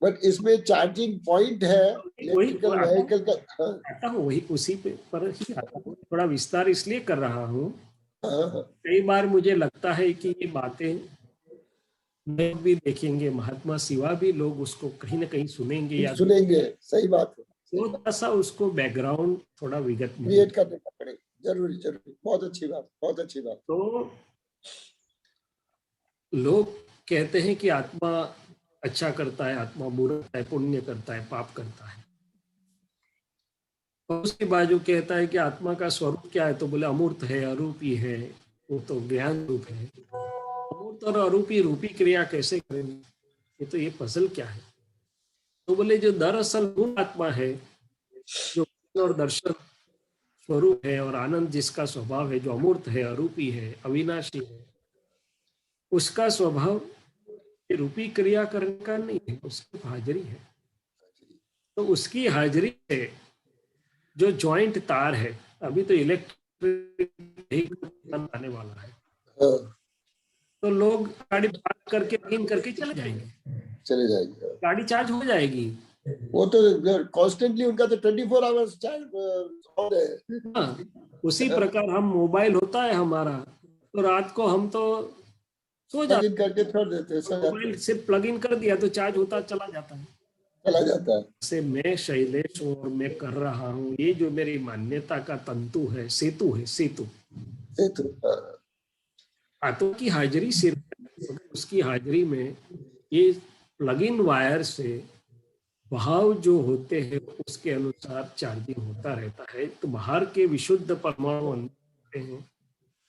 बट इसमें चार्जिंग पॉइंट है इलेक्ट्रिकल व्हीकल का. आता हूँ वही उसी पे पर ही आता हूँ. थोड़ा विस्तार इसलिए कर रहा हूँ, कई बार मुझे लगता है कि ये बातें लोग भी देखेंगे, महात्मा सिवा भी लोग उसको कहीं ना कहीं सुनेंगे या सुनेंगे. सही बात है. थोड़ा सा उसको बैकग्राउंड थोड़ा विगत क्रिएट करने का पड़ेगा. जरूरी जरूरी. बहुत अच्छी बात, बहुत अच्छी बात. तो लोग कहते हैं कि आत्मा अच्छा करता है, आत्मा बुरा करता है, पुण्य करता है, पाप करता है. और उसकी बाजू कहता है कि आत्मा का स्वरूप क्या है? तो बोले अमूर्त है, अरूपी है, वो तो ज्ञान रूप है. अमूर्त और अरूपी रूपी क्रिया कैसे करेंगे? ये तो ये पजल क्या है? तो बोले जो दरअसल मूल आत्मा है, जो और दर्शन स्वरूप है और आनंद जिसका स्वभाव है, जो अमूर्त है, अरूपी है, अविनाशी है, उसका स्वभाव रूपी क्रिया करने का नहीं है, उसकी हाजिरी है। तो उसकी हाजिरी से जो जॉइंट तार है, अभी तो इलेक्ट्रिक आने वाला है, हाँ, तो लोग गाड़ी पार्क करके इन करके चले जाएंगे, चले जाएंगे। गाड़ी चार्ज हो जाएगी। वो तो कॉन्स्टेंटली उनका तो 24 आवर्स ऑन है। हाँ, उसी प्रकार हम मोबाइल होता है हमारा, तो रात को हम तो सो प्लग इन जाते करके छोड़ देते हैं, सो हैं, जाते मोबाइल हैं, से प्लग इन कर दिया तो चार्ज होता चला जाता है। चला जाता है। से मैं शैलेश और मैं कर रहा हूँ, ये जो मेरी मान्यता का तंतु है, सेतु है, सेतु ये तो हाथों की हाजिरी सिर्फ, उसकी हाजिरी में ये प्लग इन वायर से बहाव जो होते हैं उसके अनुसार चार्जिंग होता रहता है। तो बाहर के विशुद्ध परमाणु अंदर होते हैं।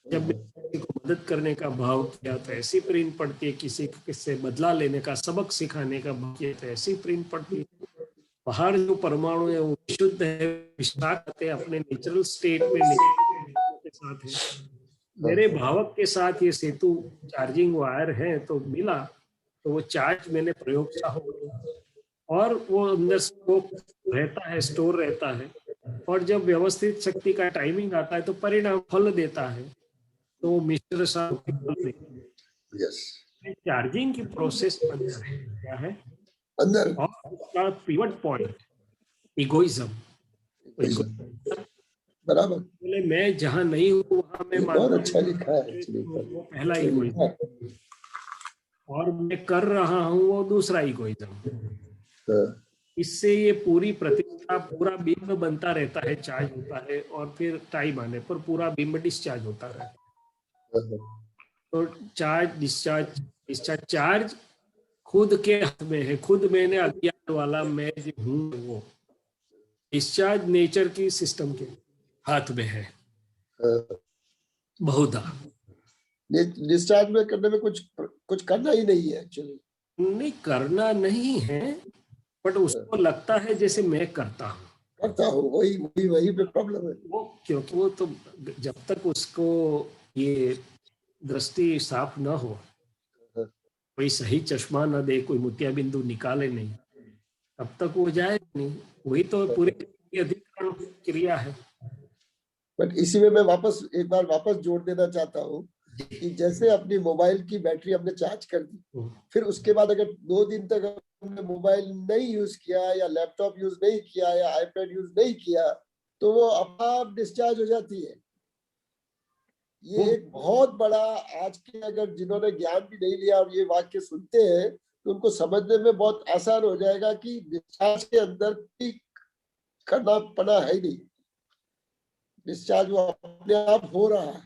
जब किसी को मदद करने का भाव किया तो ऐसी प्रिंट पड़ती है, किसी से बदला लेने का, सबक सिखाने का भाव किया तो ऐसी प्रिंट पड़ती है। बाहर जो परमाणु है वो विशुद्ध है, विषाक्त है, अपने नेचुरल स्टेट में के साथ है। मेरे भावक के साथ ये सेतु चार्जिंग वायर है, तो मिला तो वो चार्ज मैंने प्रयोगशाला हो गया और वो अंदर रहता है, स्टोर रहता है। और जब व्यवस्थित शक्ति का टाइमिंग आता है तो परिणाम फल देता है, तो वो मिश्र सा यस चार्जिंग की प्रोसेस अंदर है। क्या है अंदर? और उसका पिवट पॉइंट इगोइज्म। बराबर, बोले मैं जहां नहीं हूँ वहां मैं बहुत मानता अच्छा हूं, लिखा है वो पहला इगोइज्म, और मैं कर रहा हूँ वो दूसरा इगोइज्म। इससे ये पूरी प्रतिष्ठा, पूरा बिंब बनता रहता है, चार्ज होता है, और फिर टाइम आने पर पूरा बिंब डिस्चार्ज होता रहता है। तो चार्ज डिस्चार्ज डिस्चार्ज, चार्ज खुद के हाथ में है, खुद मैंने अज्ञान वाला मैं जो हूँ वो। डिस्चार्ज नेचर की सिस्टम के हाथ में है बहुधा। डिस्चार्ज में करने में कुछ करना ही नहीं है एक्चुअली। नहीं करना नहीं है, बट उसको लगता है जैसे मैं करता हूँ, वही पे प्रॉब्लम है वो। क्योंकि वो तो जब तक उसको ये दृष्टि साफ न हो, कोई सही चश्मा न दे, कोई मोतिया बिंदु निकाले नहीं, तब तक वो जाए नहीं। वही तो पूरी अधिकरण क्रिया है। बट इसी में मैं एक बार वापस जोड़ देना चाहता हूँ कि जैसे अपनी मोबाइल की बैटरी हमने चार्ज कर दी, फिर उसके बाद अगर 2 दिन तक हमने मोबाइल नहीं यूज किया या लैपटॉप यूज नहीं किया या आईपैड यूज नहीं किया, तो वो आप डिस्चार्ज हो जाती है। ये एक बहुत बड़ा, आज के अगर जिन्होंने ज्ञान भी नहीं लिया और ये वाक्य सुनते हैं तो उनको समझने में बहुत आसान हो जाएगा कि डिस्चार्ज के अंदर भी करना पड़ा है ही नहीं, डिस्चार्ज वो अपने आप हो रहा है।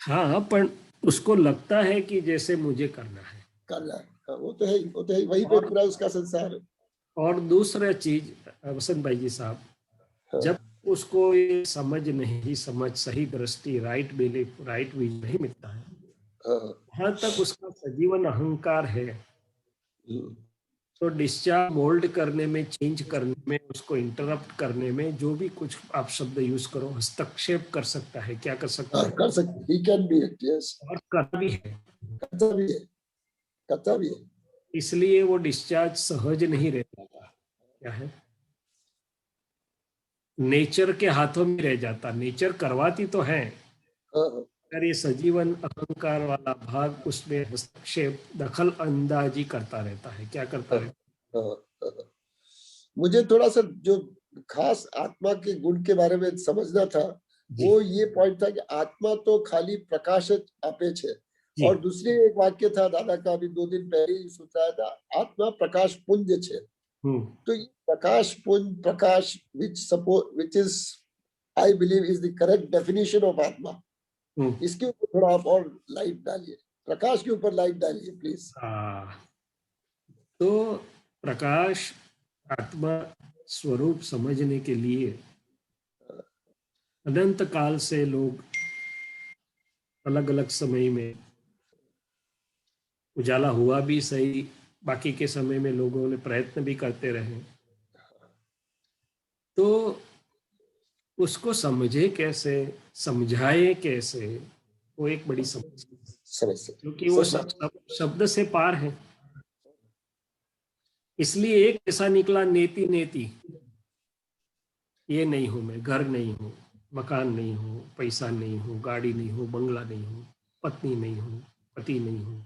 हाँ, पर उसको लगता है कि जैसे मुझे करना है, वो तो है, वही पे पूरा उसका संसार है। और दूसरा चीज वसंत भाई जी साहब, जब उसको ये समझ सही दृष्टि, राइट बिलीफ, राइट विजन नहीं मिलता है, वहां तक उसका सजीवन अहंकार है। तो डिस्चार्ज मोल्ड करने में, चेंज करने में, उसको इंटरप्ट करने में, जो भी कुछ आप शब्द यूज करो, हस्तक्षेप कर सकता है। क्या कर सकता है? कर सकते, he can be it, yes. और करता भी है, करता भी है। इसलिए वो डिस्चार्ज सहज नहीं रहता। क्या है, नेचर के हाथों में रह जाता। नेचर करवाती तो है, अगर ये सजीवन अहंकार वाला भाग उसमें हस्तक्षेप, दखल अंदाजी करता रहता है। क्या करता रहता है? मुझे थोड़ा सा जो खास आत्मा के गुण के बारे में समझना था, वो ये पॉइंट था कि आत्मा तो खाली प्रकाश आपे छे, और दूसरे एक वाक्य था दादा का, अभी 2 दिन पहले ही सुनाया था, आत्मा प्रकाश पुंज छे। तो ये प्रकाश पुंज, प्रकाश which is I believe is the correct definition of आत्मा। इसके ऊपर थोड़ा आप और लाइट डालिए, प्रकाश के ऊपर लाइट डालिए प्लीज। तो प्रकाश आत्मा स्वरूप समझने के लिए अनंत काल से लोग अलग अलग समय में, उजाला हुआ भी सही, बाकी के समय में लोगों ने प्रयत्न भी करते रहे। तो उसको समझे कैसे, समझाए कैसे, वो एक बड़ी समस्या। सरस है। क्योंकि वो शब्द से पार है। इसलिए एक ऐसा निकला नेति नेति, ये नहीं हूं मैं, घर नहीं हूं, मकान नहीं हूं, पैसा नहीं हूं, गाड़ी नहीं हूं, बंगला नहीं हूं, पत्नी नहीं हूं, पति नहीं हूं,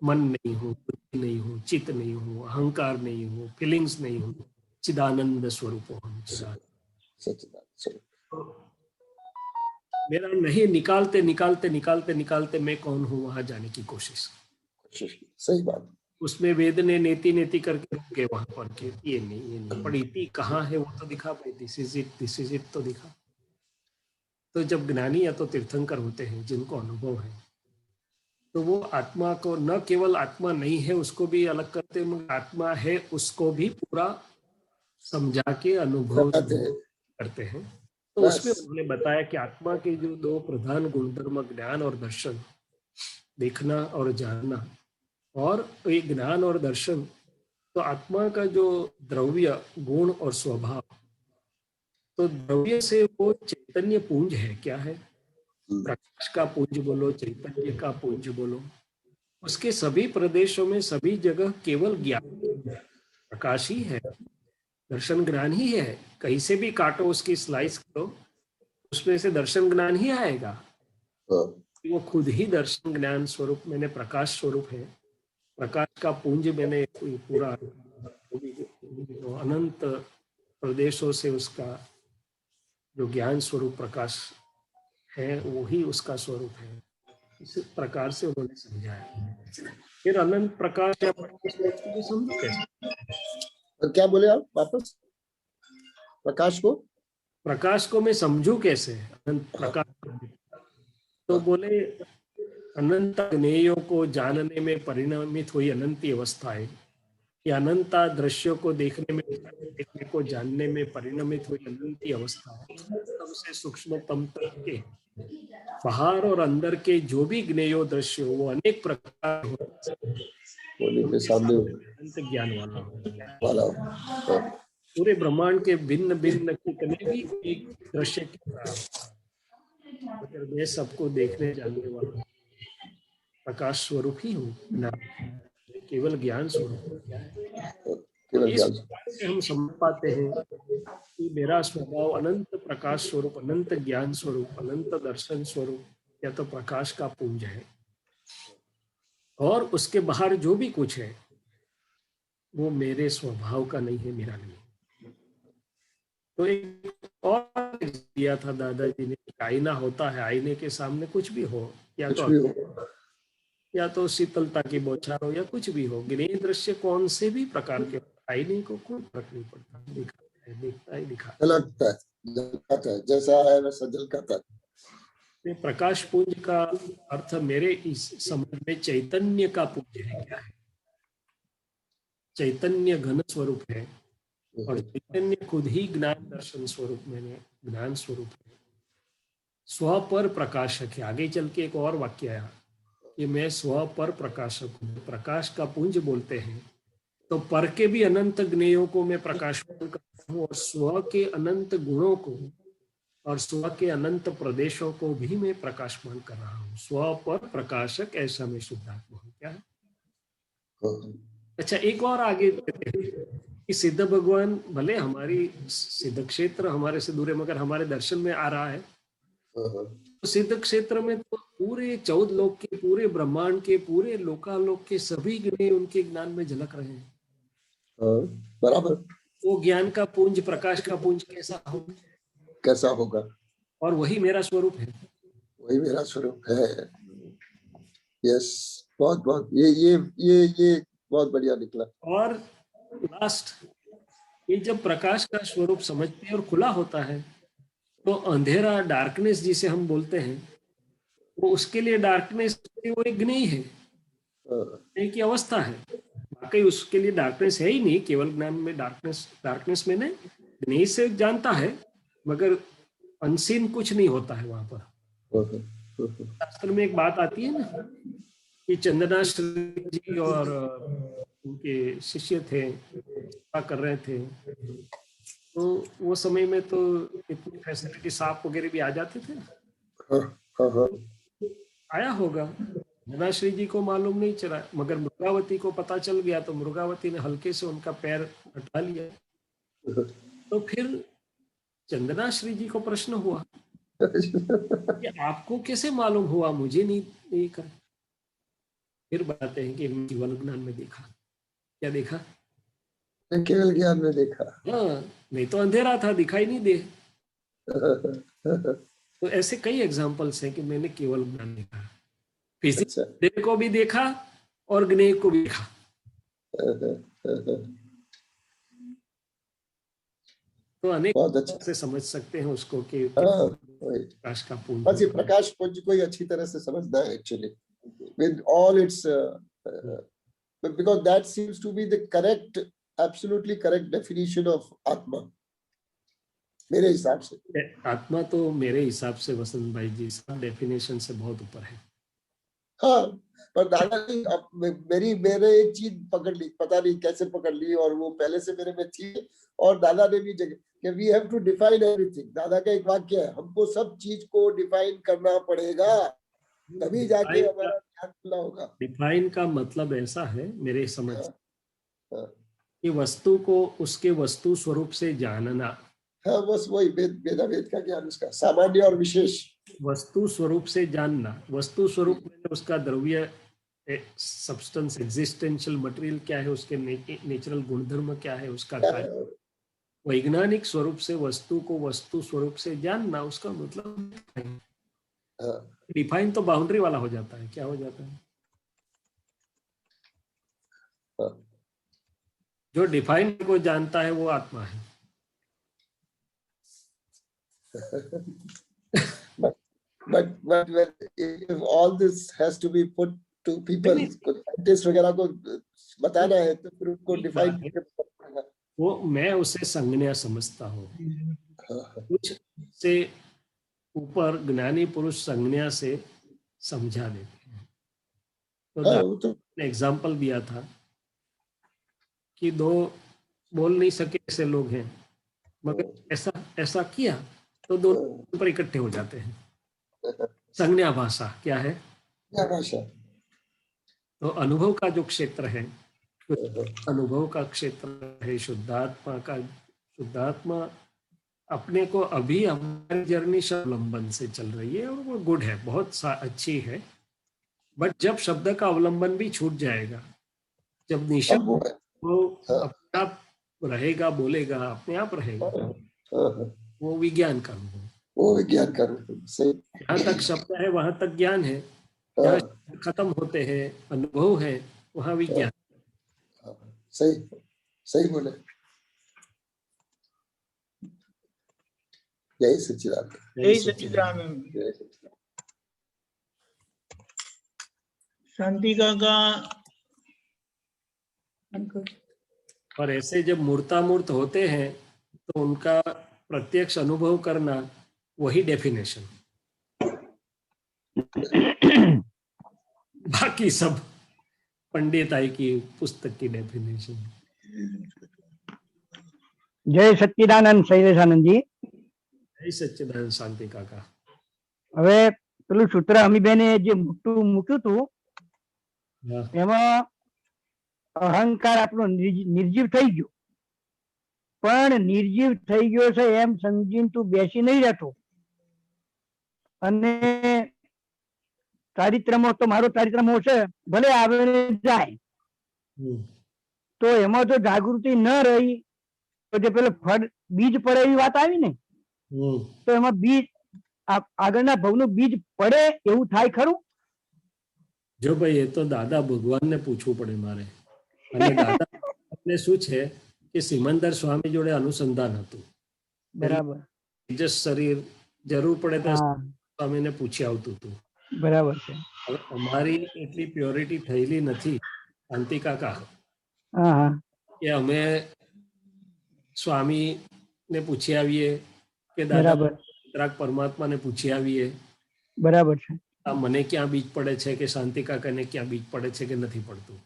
मन नहीं हूं, बुद्धि नहीं हूं, चित्त नहीं हूं, अहंकार नहीं हूं, फीलिंग्स नहीं हूं, चिदानंद स्वरूप हम मेरा नहीं निकालते निकालते निकालते निकालते मैं कौन हूं वहां जाने की कोशिश। सही बात। उसमें वेद ने नेति नेति करके रुके वहां पर के ये नहीं पर इति कहाँ है वो तो दिखा भाई, दिस इज इट तो दिखा। तो जब ज्ञानी या तो तीर्थंकर होते हैं जिनको अनुभव है, तो वो आत्मा को न केवल आत्मा नहीं है उसको भी अलग करते हैं, आत्मा है उसको भी पूरा समझा के अनुभव करते हैं। तो उसमें उन्होंने बताया कि आत्मा के जो दो प्रधान गुणधर्म ज्ञान और दर्शन, देखना और जानना, और ये ज्ञान और दर्शन, तो आत्मा का जो द्रव्य गुण और स्वभाव, तो द्रव्य से वो चैतन्य पुंज है, क्या है, प्रकाश का पुंज बोलो, चैतन्य का पुंज बोलो, उसके सभी प्रदेशों में सभी जगह केवल ज्ञान प्रकाश ही है, दर्शन ज्ञान ही है। कहीं से भी काटो उसकी स्लाइस करो, उसमें से दर्शन ज्ञान ही आएगा। वो खुद ही दर्शन ज्ञान स्वरूप, मैंने प्रकाश स्वरूप है, प्रकाश का पुंज मैंने पूरा अनंत प्रदेशों से उसका जो ज्ञान स्वरूप प्रकाश है वो ही उसका स्वरूप है। इस प्रकार से उन्होंने समझाया। फिर अनंत प्रकाश या प्रकाश को समझो कैसे? और क्या बोले आप वापस? प्रकाश को मैं समझू कैसे? अनंत प्रकाश। तो बोले अनंत ज्ञेयों को जानने में परिणमित हुई अनंती अवस्थाएं, या अनंत दृश्यों को देखने को जानने में परिणमित हुई अनंती अवस्थाएं, सबसे सूक्ष्मतम तक के बाहर और अंदर के जो भी ज्ञेयो दृश्य वो अनेक प्रकार के सामने अनंत ज्ञान वाला पूरे ब्रह्मांड के भिन्न भिन्न कितने भी एक दृश्य की तरह मैं सबको देखने जानने वाला प्रकाश स्वरूप ही हूँ ना, केवल ज्ञान स्वरूप। क्या है इस से हम समझ पाते हैं कि मेरा स्वभाव अनंत प्रकाश स्वरूप, अनंत ज्ञान स्वरूप, अनंत दर्शन स्वरूप, या तो प्रकाश का पुंज है, और उसके बाहर जो भी कुछ है वो मेरे स्वभाव का नहीं है, मेरा नहीं। तो एक और दिया था दादाजी ने, आईना होता है, आईने के सामने कुछ भी हो, या तो शीतलता की बौछार हो या कुछ भी हो, ज्ञेय दृश्य कौन से भी प्रकार के, आईने को कोई फर्क नहीं पड़ता, दिखता ही दिखाता है, जैसा है वैसा झलकाता है। प्रकाश पुंज का अर्थ मेरे इस समझ में चैतन्य का पुंज है। क्या है? चैतन्य घन स्वरूप है, और चैतन्य खुद ही ज्ञान दर्शन स्वरूप, मैंने ज्ञान स्वरूप है, स्व पर प्रकाशक है। आगे चल के एक और वाक्य आया कि मैं स्व पर प्रकाशक हूँ। प्रकाश का पुंज बोलते हैं तो पर के भी अनंत ज्ञेयों को मैं प्रकाशमान करता हूँ, और स्व के अनंत गुणों को और स्व के अनंत प्रदेशों को भी मैं प्रकाशमान कर रहा हूँ। स्व पर प्रकाशक, ऐसा मैं शुद्धात्मा हूँ। क्या है? अच्छा, एक और आगे कि सिद्ध भगवान, भले हमारी सिद्ध क्षेत्र हमारे से दूर है, मगर हमारे दर्शन में आ रहा है। तो सिद्ध क्षेत्र में तो पूरे 14 लोक के, पूरे ब्रह्मांड के, पूरे लोकालोक के सभी ज्ञेय उनके ज्ञान में झलक रहे हैं। बराबर। वो ज्ञान का पुंज, प्रकाश का पुंज कैसा होगा? और वही मेरा स्वरूप है। वही मेरा स्वरूप है। यस, बहुत ये बहुत बढ़िया निकला। और लास्ट, ये जब प्रकाश का स्वरूप समझते हैं और खुला होता है, तो अंधेरा, डार्कनेस जिसे हम बोलते हैं, वो उसके लिए डार्कनेस वो एक ज्ञेय है, ज्ञेय की अवस्था है। वाकई उसके लिए डार्कनेस है ही नहीं, केवल ज्ञान में डार्कनेस में नहीं, ज्ञेय से जानता है, मगर अनसीन कुछ नहीं होता है वहां पर। शास्त्र में एक बात आती है ना कि चंदनाश्री जी और उनके शिष्य थे, क्या कर रहे थे, तो वो समय में तो इतनी फैसिलिटी, सांप वगैरह भी आ जाते थे। आया होगा, धनाश्री जी को मालूम नहीं चला, मगर मृगावती को पता चल गया, तो मृगावती ने हल्के से उनका पैर हटा लिया। तो फिर चंदनाश्री जी को प्रश्न हुआ कि आपको कैसे मालूम हुआ, मुझे नहीं कर। फिर बताते हैं कि केवल ज्ञान में देखा। क्या देखा? केवल ज्ञान में देखा। हाँ, नहीं तो अंधेरा था, दिखाई नहीं दे। तो ऐसे कई एग्जाम्पल्स हैं कि मैंने केवल ज्ञान देखा, फिजिक्स अच्छा। को भी देखा और ज्ञेय को भी देखा। तो अनेक बहुत अच्छा से समझ सकते हैं उसको कि प्रकाश का पुंज। बस ये प्रकाश पुंज को ही अच्छी तरह से समझना है actually, with all its because that seems to be the correct, absolutely correct definition of आत्मा मेरे हिसाब से। आत्मा तो मेरे हिसाब से वसंत भाई जी सब डेफिनेशन से बहुत ऊपर है। हाँ, पर दादाजी अब मेरे एक चीज पकड़ ली, पता नहीं कैसे पकड़ ली, और वो पहले से मेरे में थी, और दादा ने भी जगह कि we have to define everything. दादा का एक वाक्य है, हमको सब चीज को डिफाइन करना पड़ेगा, तभी जाके हमारा ध्यान खुला होगा। डिफाइन का मतलब ऐसा है मेरे समझ कि वस्तु को उसके वस्तु स्वरूप से जानना। हाँ, बस वही वेद का ज्ञान, उसका सामान्य और विशेष। वस्तु स्वरूप से जानना, वस्तु स्वरूप में उसका द्रव्य सब्सटेंस, एग्जिस्टेंशियल मटेरियल क्या है, उसके नेचुरल गुणधर्म क्या है, उसका कार्य। वैज्ञानिक स्वरूप से वस्तु को वस्तु स्वरूप से जानना, उसका मतलब डिफाइन तो बाउंड्री वाला हो जाता है। क्या हो जाता है? जो डिफाइन को जानता है वो आत्मा है। but if all this has to be put to people, scientists वगैरह को बताना है, तो फिर उनको डिफाइन करके बताना है। वो मैं उसे संज्ञा समझता हूँ। कुछ से ऊपर ज्ञानी पुरुष संज्ञा से समझा देते हैं। तो एग्जाम्पल दिया था कि दो बोल नहीं सके ऐसे लोग हैं, मगर ऐसा ऐसा किया तो दोनों पर इकट्ठे हो जाते हैं। संज्ञा भाषा क्या है? क्या भाषा? तो अनुभव का जो क्षेत्र है, अनुभव का क्षेत्र है शुद्धात्मा का। शुद्धात्मा अपने को अभी हमारी जर्नी अवलंबन से चल रही है, और वो गुड है, बहुत अच्छी है। बट जब शब्द का अवलंबन भी छूट जाएगा, जब निशब्द वो अपने आप रहेगा, बोलेगा, अपने आप रहेगा, वो विज्ञान का अनुभव। वो विज्ञान का अनुभव। जहाँ तक शब्द है वहां तक ज्ञान है, जहाँ खत्म होते हैं अनुभव है, वहां विज्ञान। सही सही बोले। जय सच्चिदानंद। जय सच्चिदानंद। शांति काका। और ऐसे जब मूर्तामूर्त होते हैं तो उनका प्रत्यक्ष अनुभव करना, वही डेफिनेशन। बाकी सब पंडिताई की पुस्तक की डेफिनेशन। जय सच्चिदानंद शैलेशानंदजी। जय सच्चिदानंद शांति काका। હવે પેલું સૂત્ર અમીબેને જે મોટું મૂક્યું હતું એમાં અહંકાર આપણો નિર્જીવ થઈ ગયો, પણ નિર્જીવ થઈ ગયો છે એમ સમજીને તું બેસી નહીં રહેતો, અને ચારિત્રમો તો મારો ચારિત્રમો છે ભલે આવે જાય, તો એમાં જો જાગૃતિ ન રહી તો જે પેલો ફળ બીજ પડે એવી વાત આવી ને, તો એમાં બીજ આગળના ભવનું બીજ પડે એવું થાય ખરું? જો ભાઈ એ તો દાદા ભગવાનને પૂછવું પડે મારે. અને દાદા શું છે કે સિમંદર સ્વામી જોડે અનુસંધાન હતું. બરાબર. તેજસ શરીર જરૂર પડે તો સ્વામીને પૂછી આવતું હતું. બરાબર છે. હવે અમારી એટલી પ્યોરિટી થયેલી નથી શાંતિ કાકા કે અમે સ્વામીને પૂછી આવીએ કે દાદા પરમાત્માને પૂછી આવીએ. બરાબર છે. મને ક્યાં બીજ પડે છે કે શાંતિ કાકાને ક્યાં બીજ પડે છે કે નથી પડતું.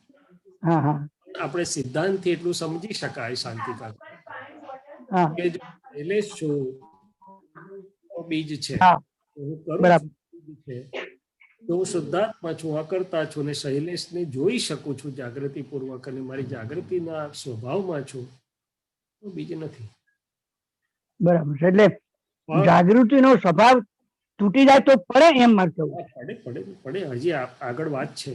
આપણે સિદ્ધાંતથી એટલું સમજી શકાય શાંતિ કાકા કે એટલે શું બીજ છે, હું કરું છું છે, હું શુદ્ધાત્મા છું, અકર્તા છું અને શૈલેષને જોઈ શકું છું જાગૃતિ પૂર્વક અને મારી જાગૃતિના સ્વભાવમાં છું, તો બીજું નથી. બરાબર છે. એટલે જાગૃતિનો સ્વભાવ તૂટી જાય તો પડે એમ મારે કહેવું. પડે પડે પડે. હજી આગળ વાત છે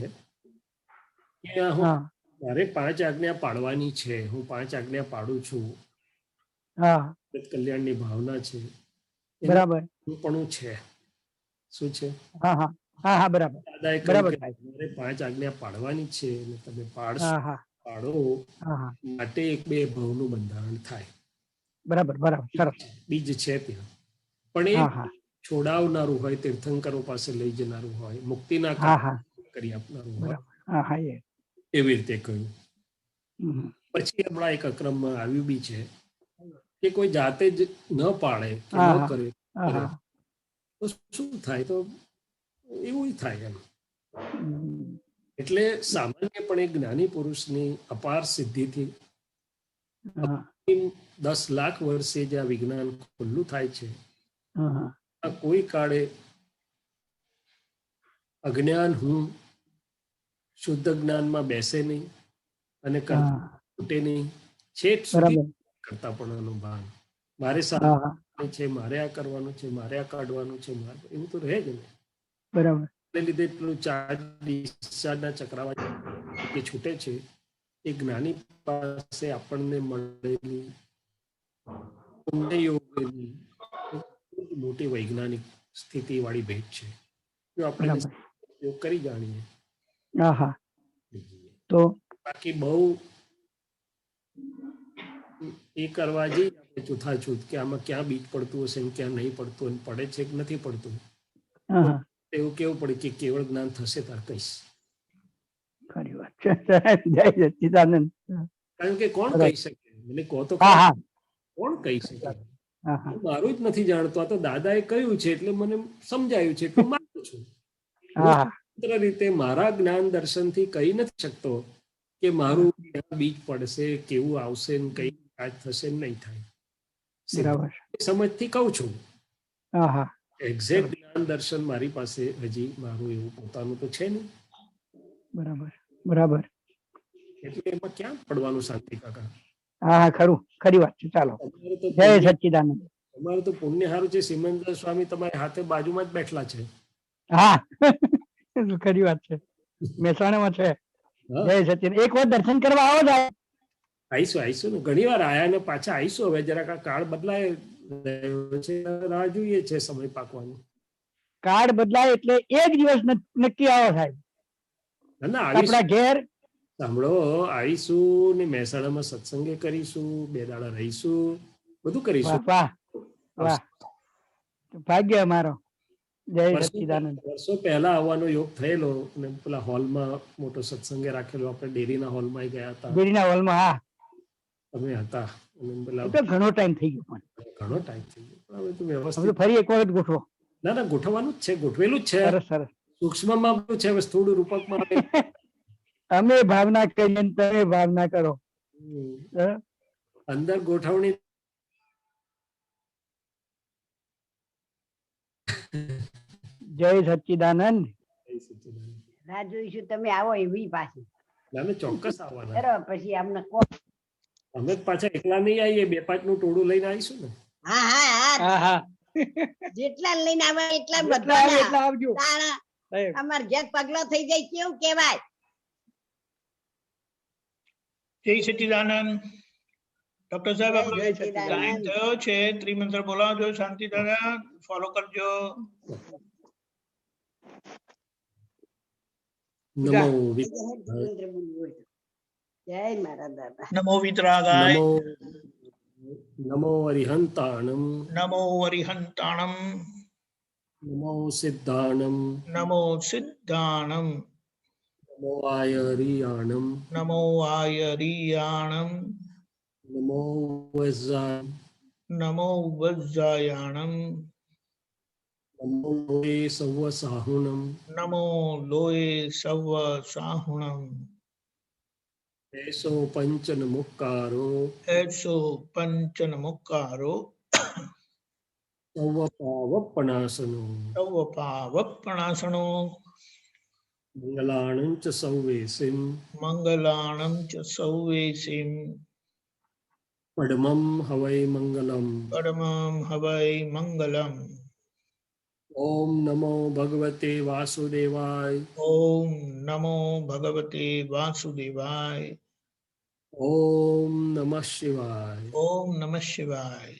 કે હા મારે 5 આજ્ઞા પાડવાની છે, હું 5 આજ્ઞા પાડું છું, હા કલ્યાણની ભાવના છે, બરાબર. પણ છે શું છે? હા હા હા હા બરાબર દાદાએ કહ્યું બરાબર કે થાય. મારે 5 આજ્ઞા પાડવાની છે અને તમે હા હા પાડો હા હા માટે 1-2 ભવનું બંધારણ થાય. બરાબર બરાબર સરસ. બીજ છે ત્યાં, પણ એ હા હા છોડાવનારું હોય, તીર્થંકરો પાસે લઈ જનારું હોય, મુક્તિના હા હા કાર્ય કરી આપનારું હોય, બરાબર. હા હા એ એવી રીતે કહ્યું. હમ. પછી હમણાં એક અક્રમમાં આવ્યું બી છે કે કોઈ જાતે જ ન પાડે કે હા ન હા કરે હા હા તો શું થાય? તો એવું થાય એમ. હમ. એટલે સામાન્યપણે જ્ઞાની પુરુષની અપાર સિદ્ધિથી હા 10 લાખ વર્ષે જે આ વિજ્ઞાન ખુલ્લું થાય છે, હા હા આ કોઈ કાળે અજ્ઞાન હું શુદ્ધ જ્ઞાનમાં બેસે નહીં અને હા તૂટે નહીં. છેક સુધી બરાબર. કરતા પણ અનુભાન મારે હા હા સારું છે, મારે આ કરવાનું છે, મારે આ કાઢવાનું છે, એવું તો રહે જ ને. બરાબર. એને લીધે પેલું ચાર્જ ડિસ્ચાર્જના ચક્રાવા જે છૂટે છે એ જ્ઞાની પાસે આપણને મળેલી પુણ્યયોગની ખૂબ મોટી વૈજ્ઞાનિક સ્થિતિ વાળી ભેટ છે. જો આપણે બરાબર. ઉપયોગ કરી જાણીએ. હા હા તો બાકી બહુ એ કરવા જઈએ આપણે છૂતાછૂત કે આમાં ક્યાં બીજ પડતું હશે ને ક્યાં નહીં પડતું, અને પડે છે કે નથી પડતું, હા હા એવું કેવું પડે કે કેવળ જ્ઞાન થશે તાર કહીશ. ખરી વાત છે. જય સચ્ચિદાનંદ. કારણ કે કોણ બરાબર. કહી શકે? મને કહો તો હા ખરા, હા કોણ કહી શકે? હા હા હું મારું જ નથી જાણતો. આ તો દાદાએ કહ્યું છે એટલે મને સમજાયું છે એટલે માનું છું. હું હા સ્વતંત્ર રીતે મારા જ્ઞાન દર્શનથી કહી નથી શકતો કે મારું ક્યાં બીજ પડશે, કેવું આવશે ને કઈ કાજ થશે ને નહીં થાય. બરાબર. સમજથી કહું છું. હા હા એક્ઝેક્ટ જ્ઞાન દર્શન મારી પાસે હજી મારું એવું પોતાનું તો છે નહીં. બરાબર બરાબર. એટલે એમાં ક્યાં પડવાનું શાંતિ કાકા? હા હા ખરું, ખરી વાત છે. ચાલો તમારે તો જય પુણ્ય, સચ્ચિદાનંદ. તમારે તો પુણ્ય સારું છે. સિમંદર સ્વામી તમારી હાથે બાજુમાં જ બેઠલા છે. હા ખરી વાત છે. મહેસાણામાં છે. હા, જય સચ્ચિદાનંદ. એક વાર દર્શન કરવા આવો જ. આવીશું ને, ઘણી વાર આયા ને પાછા આવીશું. હવે જરાક આ કાળ બદલાય રહ્યો છે, રાહ જોઈએ છે સમય પાકવાની. કાર્ડ બદલાય એટલે એક દિવસ નક્કી આવો સાહેબ ના ના આપણા આવીશું. ઘેર. સાંભળો, આવીશું ને મહેસાણામાં સત્સંગે કરીશું, 2 દાડા રહીશું, બધું વાહ કરીશું. વાહ વાહ, ભાગ્ય અમારો. જય સચ્ચિદાનંદ. વર્ષો પહેલા આવવાનો યોગ થયેલો અને પેલા હોલમાં મોટો સત્સંગે રાખેલો, આપણે ડેરીના હોલમાં ગયા હતા, દેરીના હોલમાં. હા તમે હતા. અને પેલા એ તો ઘણો ટાઈમ થઈ ગયો પણ ઘણો ટાઈમ થઈ ગયો, પણ હવે તો હવે તો વ્યવસ્થિત. ફરી એક વખત ગોઠવો. ના ના, ગોઠવવાનું જ છે, ગોઠવેલું જ છે. સરસ સરસ. સૂક્ષ્મમાં બધું છે, સ્થૂળ રૂપકમાં અમે ભાવના કરીએ ને તમે ભાવના કરો. હા? અંદર ગોઠવણી. જય સચ્ચિદાનંદ. રાહ જોઈશું તમે આવો એવી પાછી. ના ના, ચોક્કસ આવવાના. બરાબર. પછી આમને કહો. અમે પાછા એકલા નહીં આવીએ, 2-5 નું ટોળું લઈને આવીશું ને. હા હા હા હા હા જેટલા લઈને આવે એટલા જેટલા આવે બધા એટલા આવજો. અમાર ઘેર પગલો થઈ જાય કેવું કેવાય. જય સચ્ચિદાનંદ. ડોક્ટર સાહેબ, જય આપણે સચ્ચિદાનંદ. ટાઈમ થયો છે. ત્રિમંત્ર બોલાવજો. શાંતિ દાદા ફોલો કરજો. નમો મંત્ર બોલવું હોય તો. જય મારા દાદા. નમો વિતરાગાય. નમો નમો અરિહંતાણમ. નમો અરિહંતાણમ. નમો સિદ્ધાણમ. નમો સિદ્ધાણમ. નમો આયરિયાણમ. નમો આયરિયાણમ. નમો વજ્રાય. નમો વજ્રાયાણમ. નમો લોએ સર્વ સાહુણમ. નમો લોય સવ સાહુણમ. એસો પંચન મુક્કારો. એસો પંચન મુક્કારો. સૌવપાવપનાસનો સૌપાવપણાસણો મંગલાણં ચ સૌવેસિમ મંગલાણં ચ સૌવેસિમ પડમં હવૈ મંગલમ. પરમં હવૈ મંગલમ. ઓમ નમો ભગવતે વાસુદેવાય. ઓમ નમો ભગવતે વાસુદેવાય. ઓમ નમઃ શિવાય. ઓમ નમઃ શિવાય.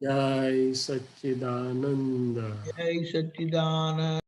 જય સચ્ચિદાનંદ. જય સચ્ચિદાનંદ.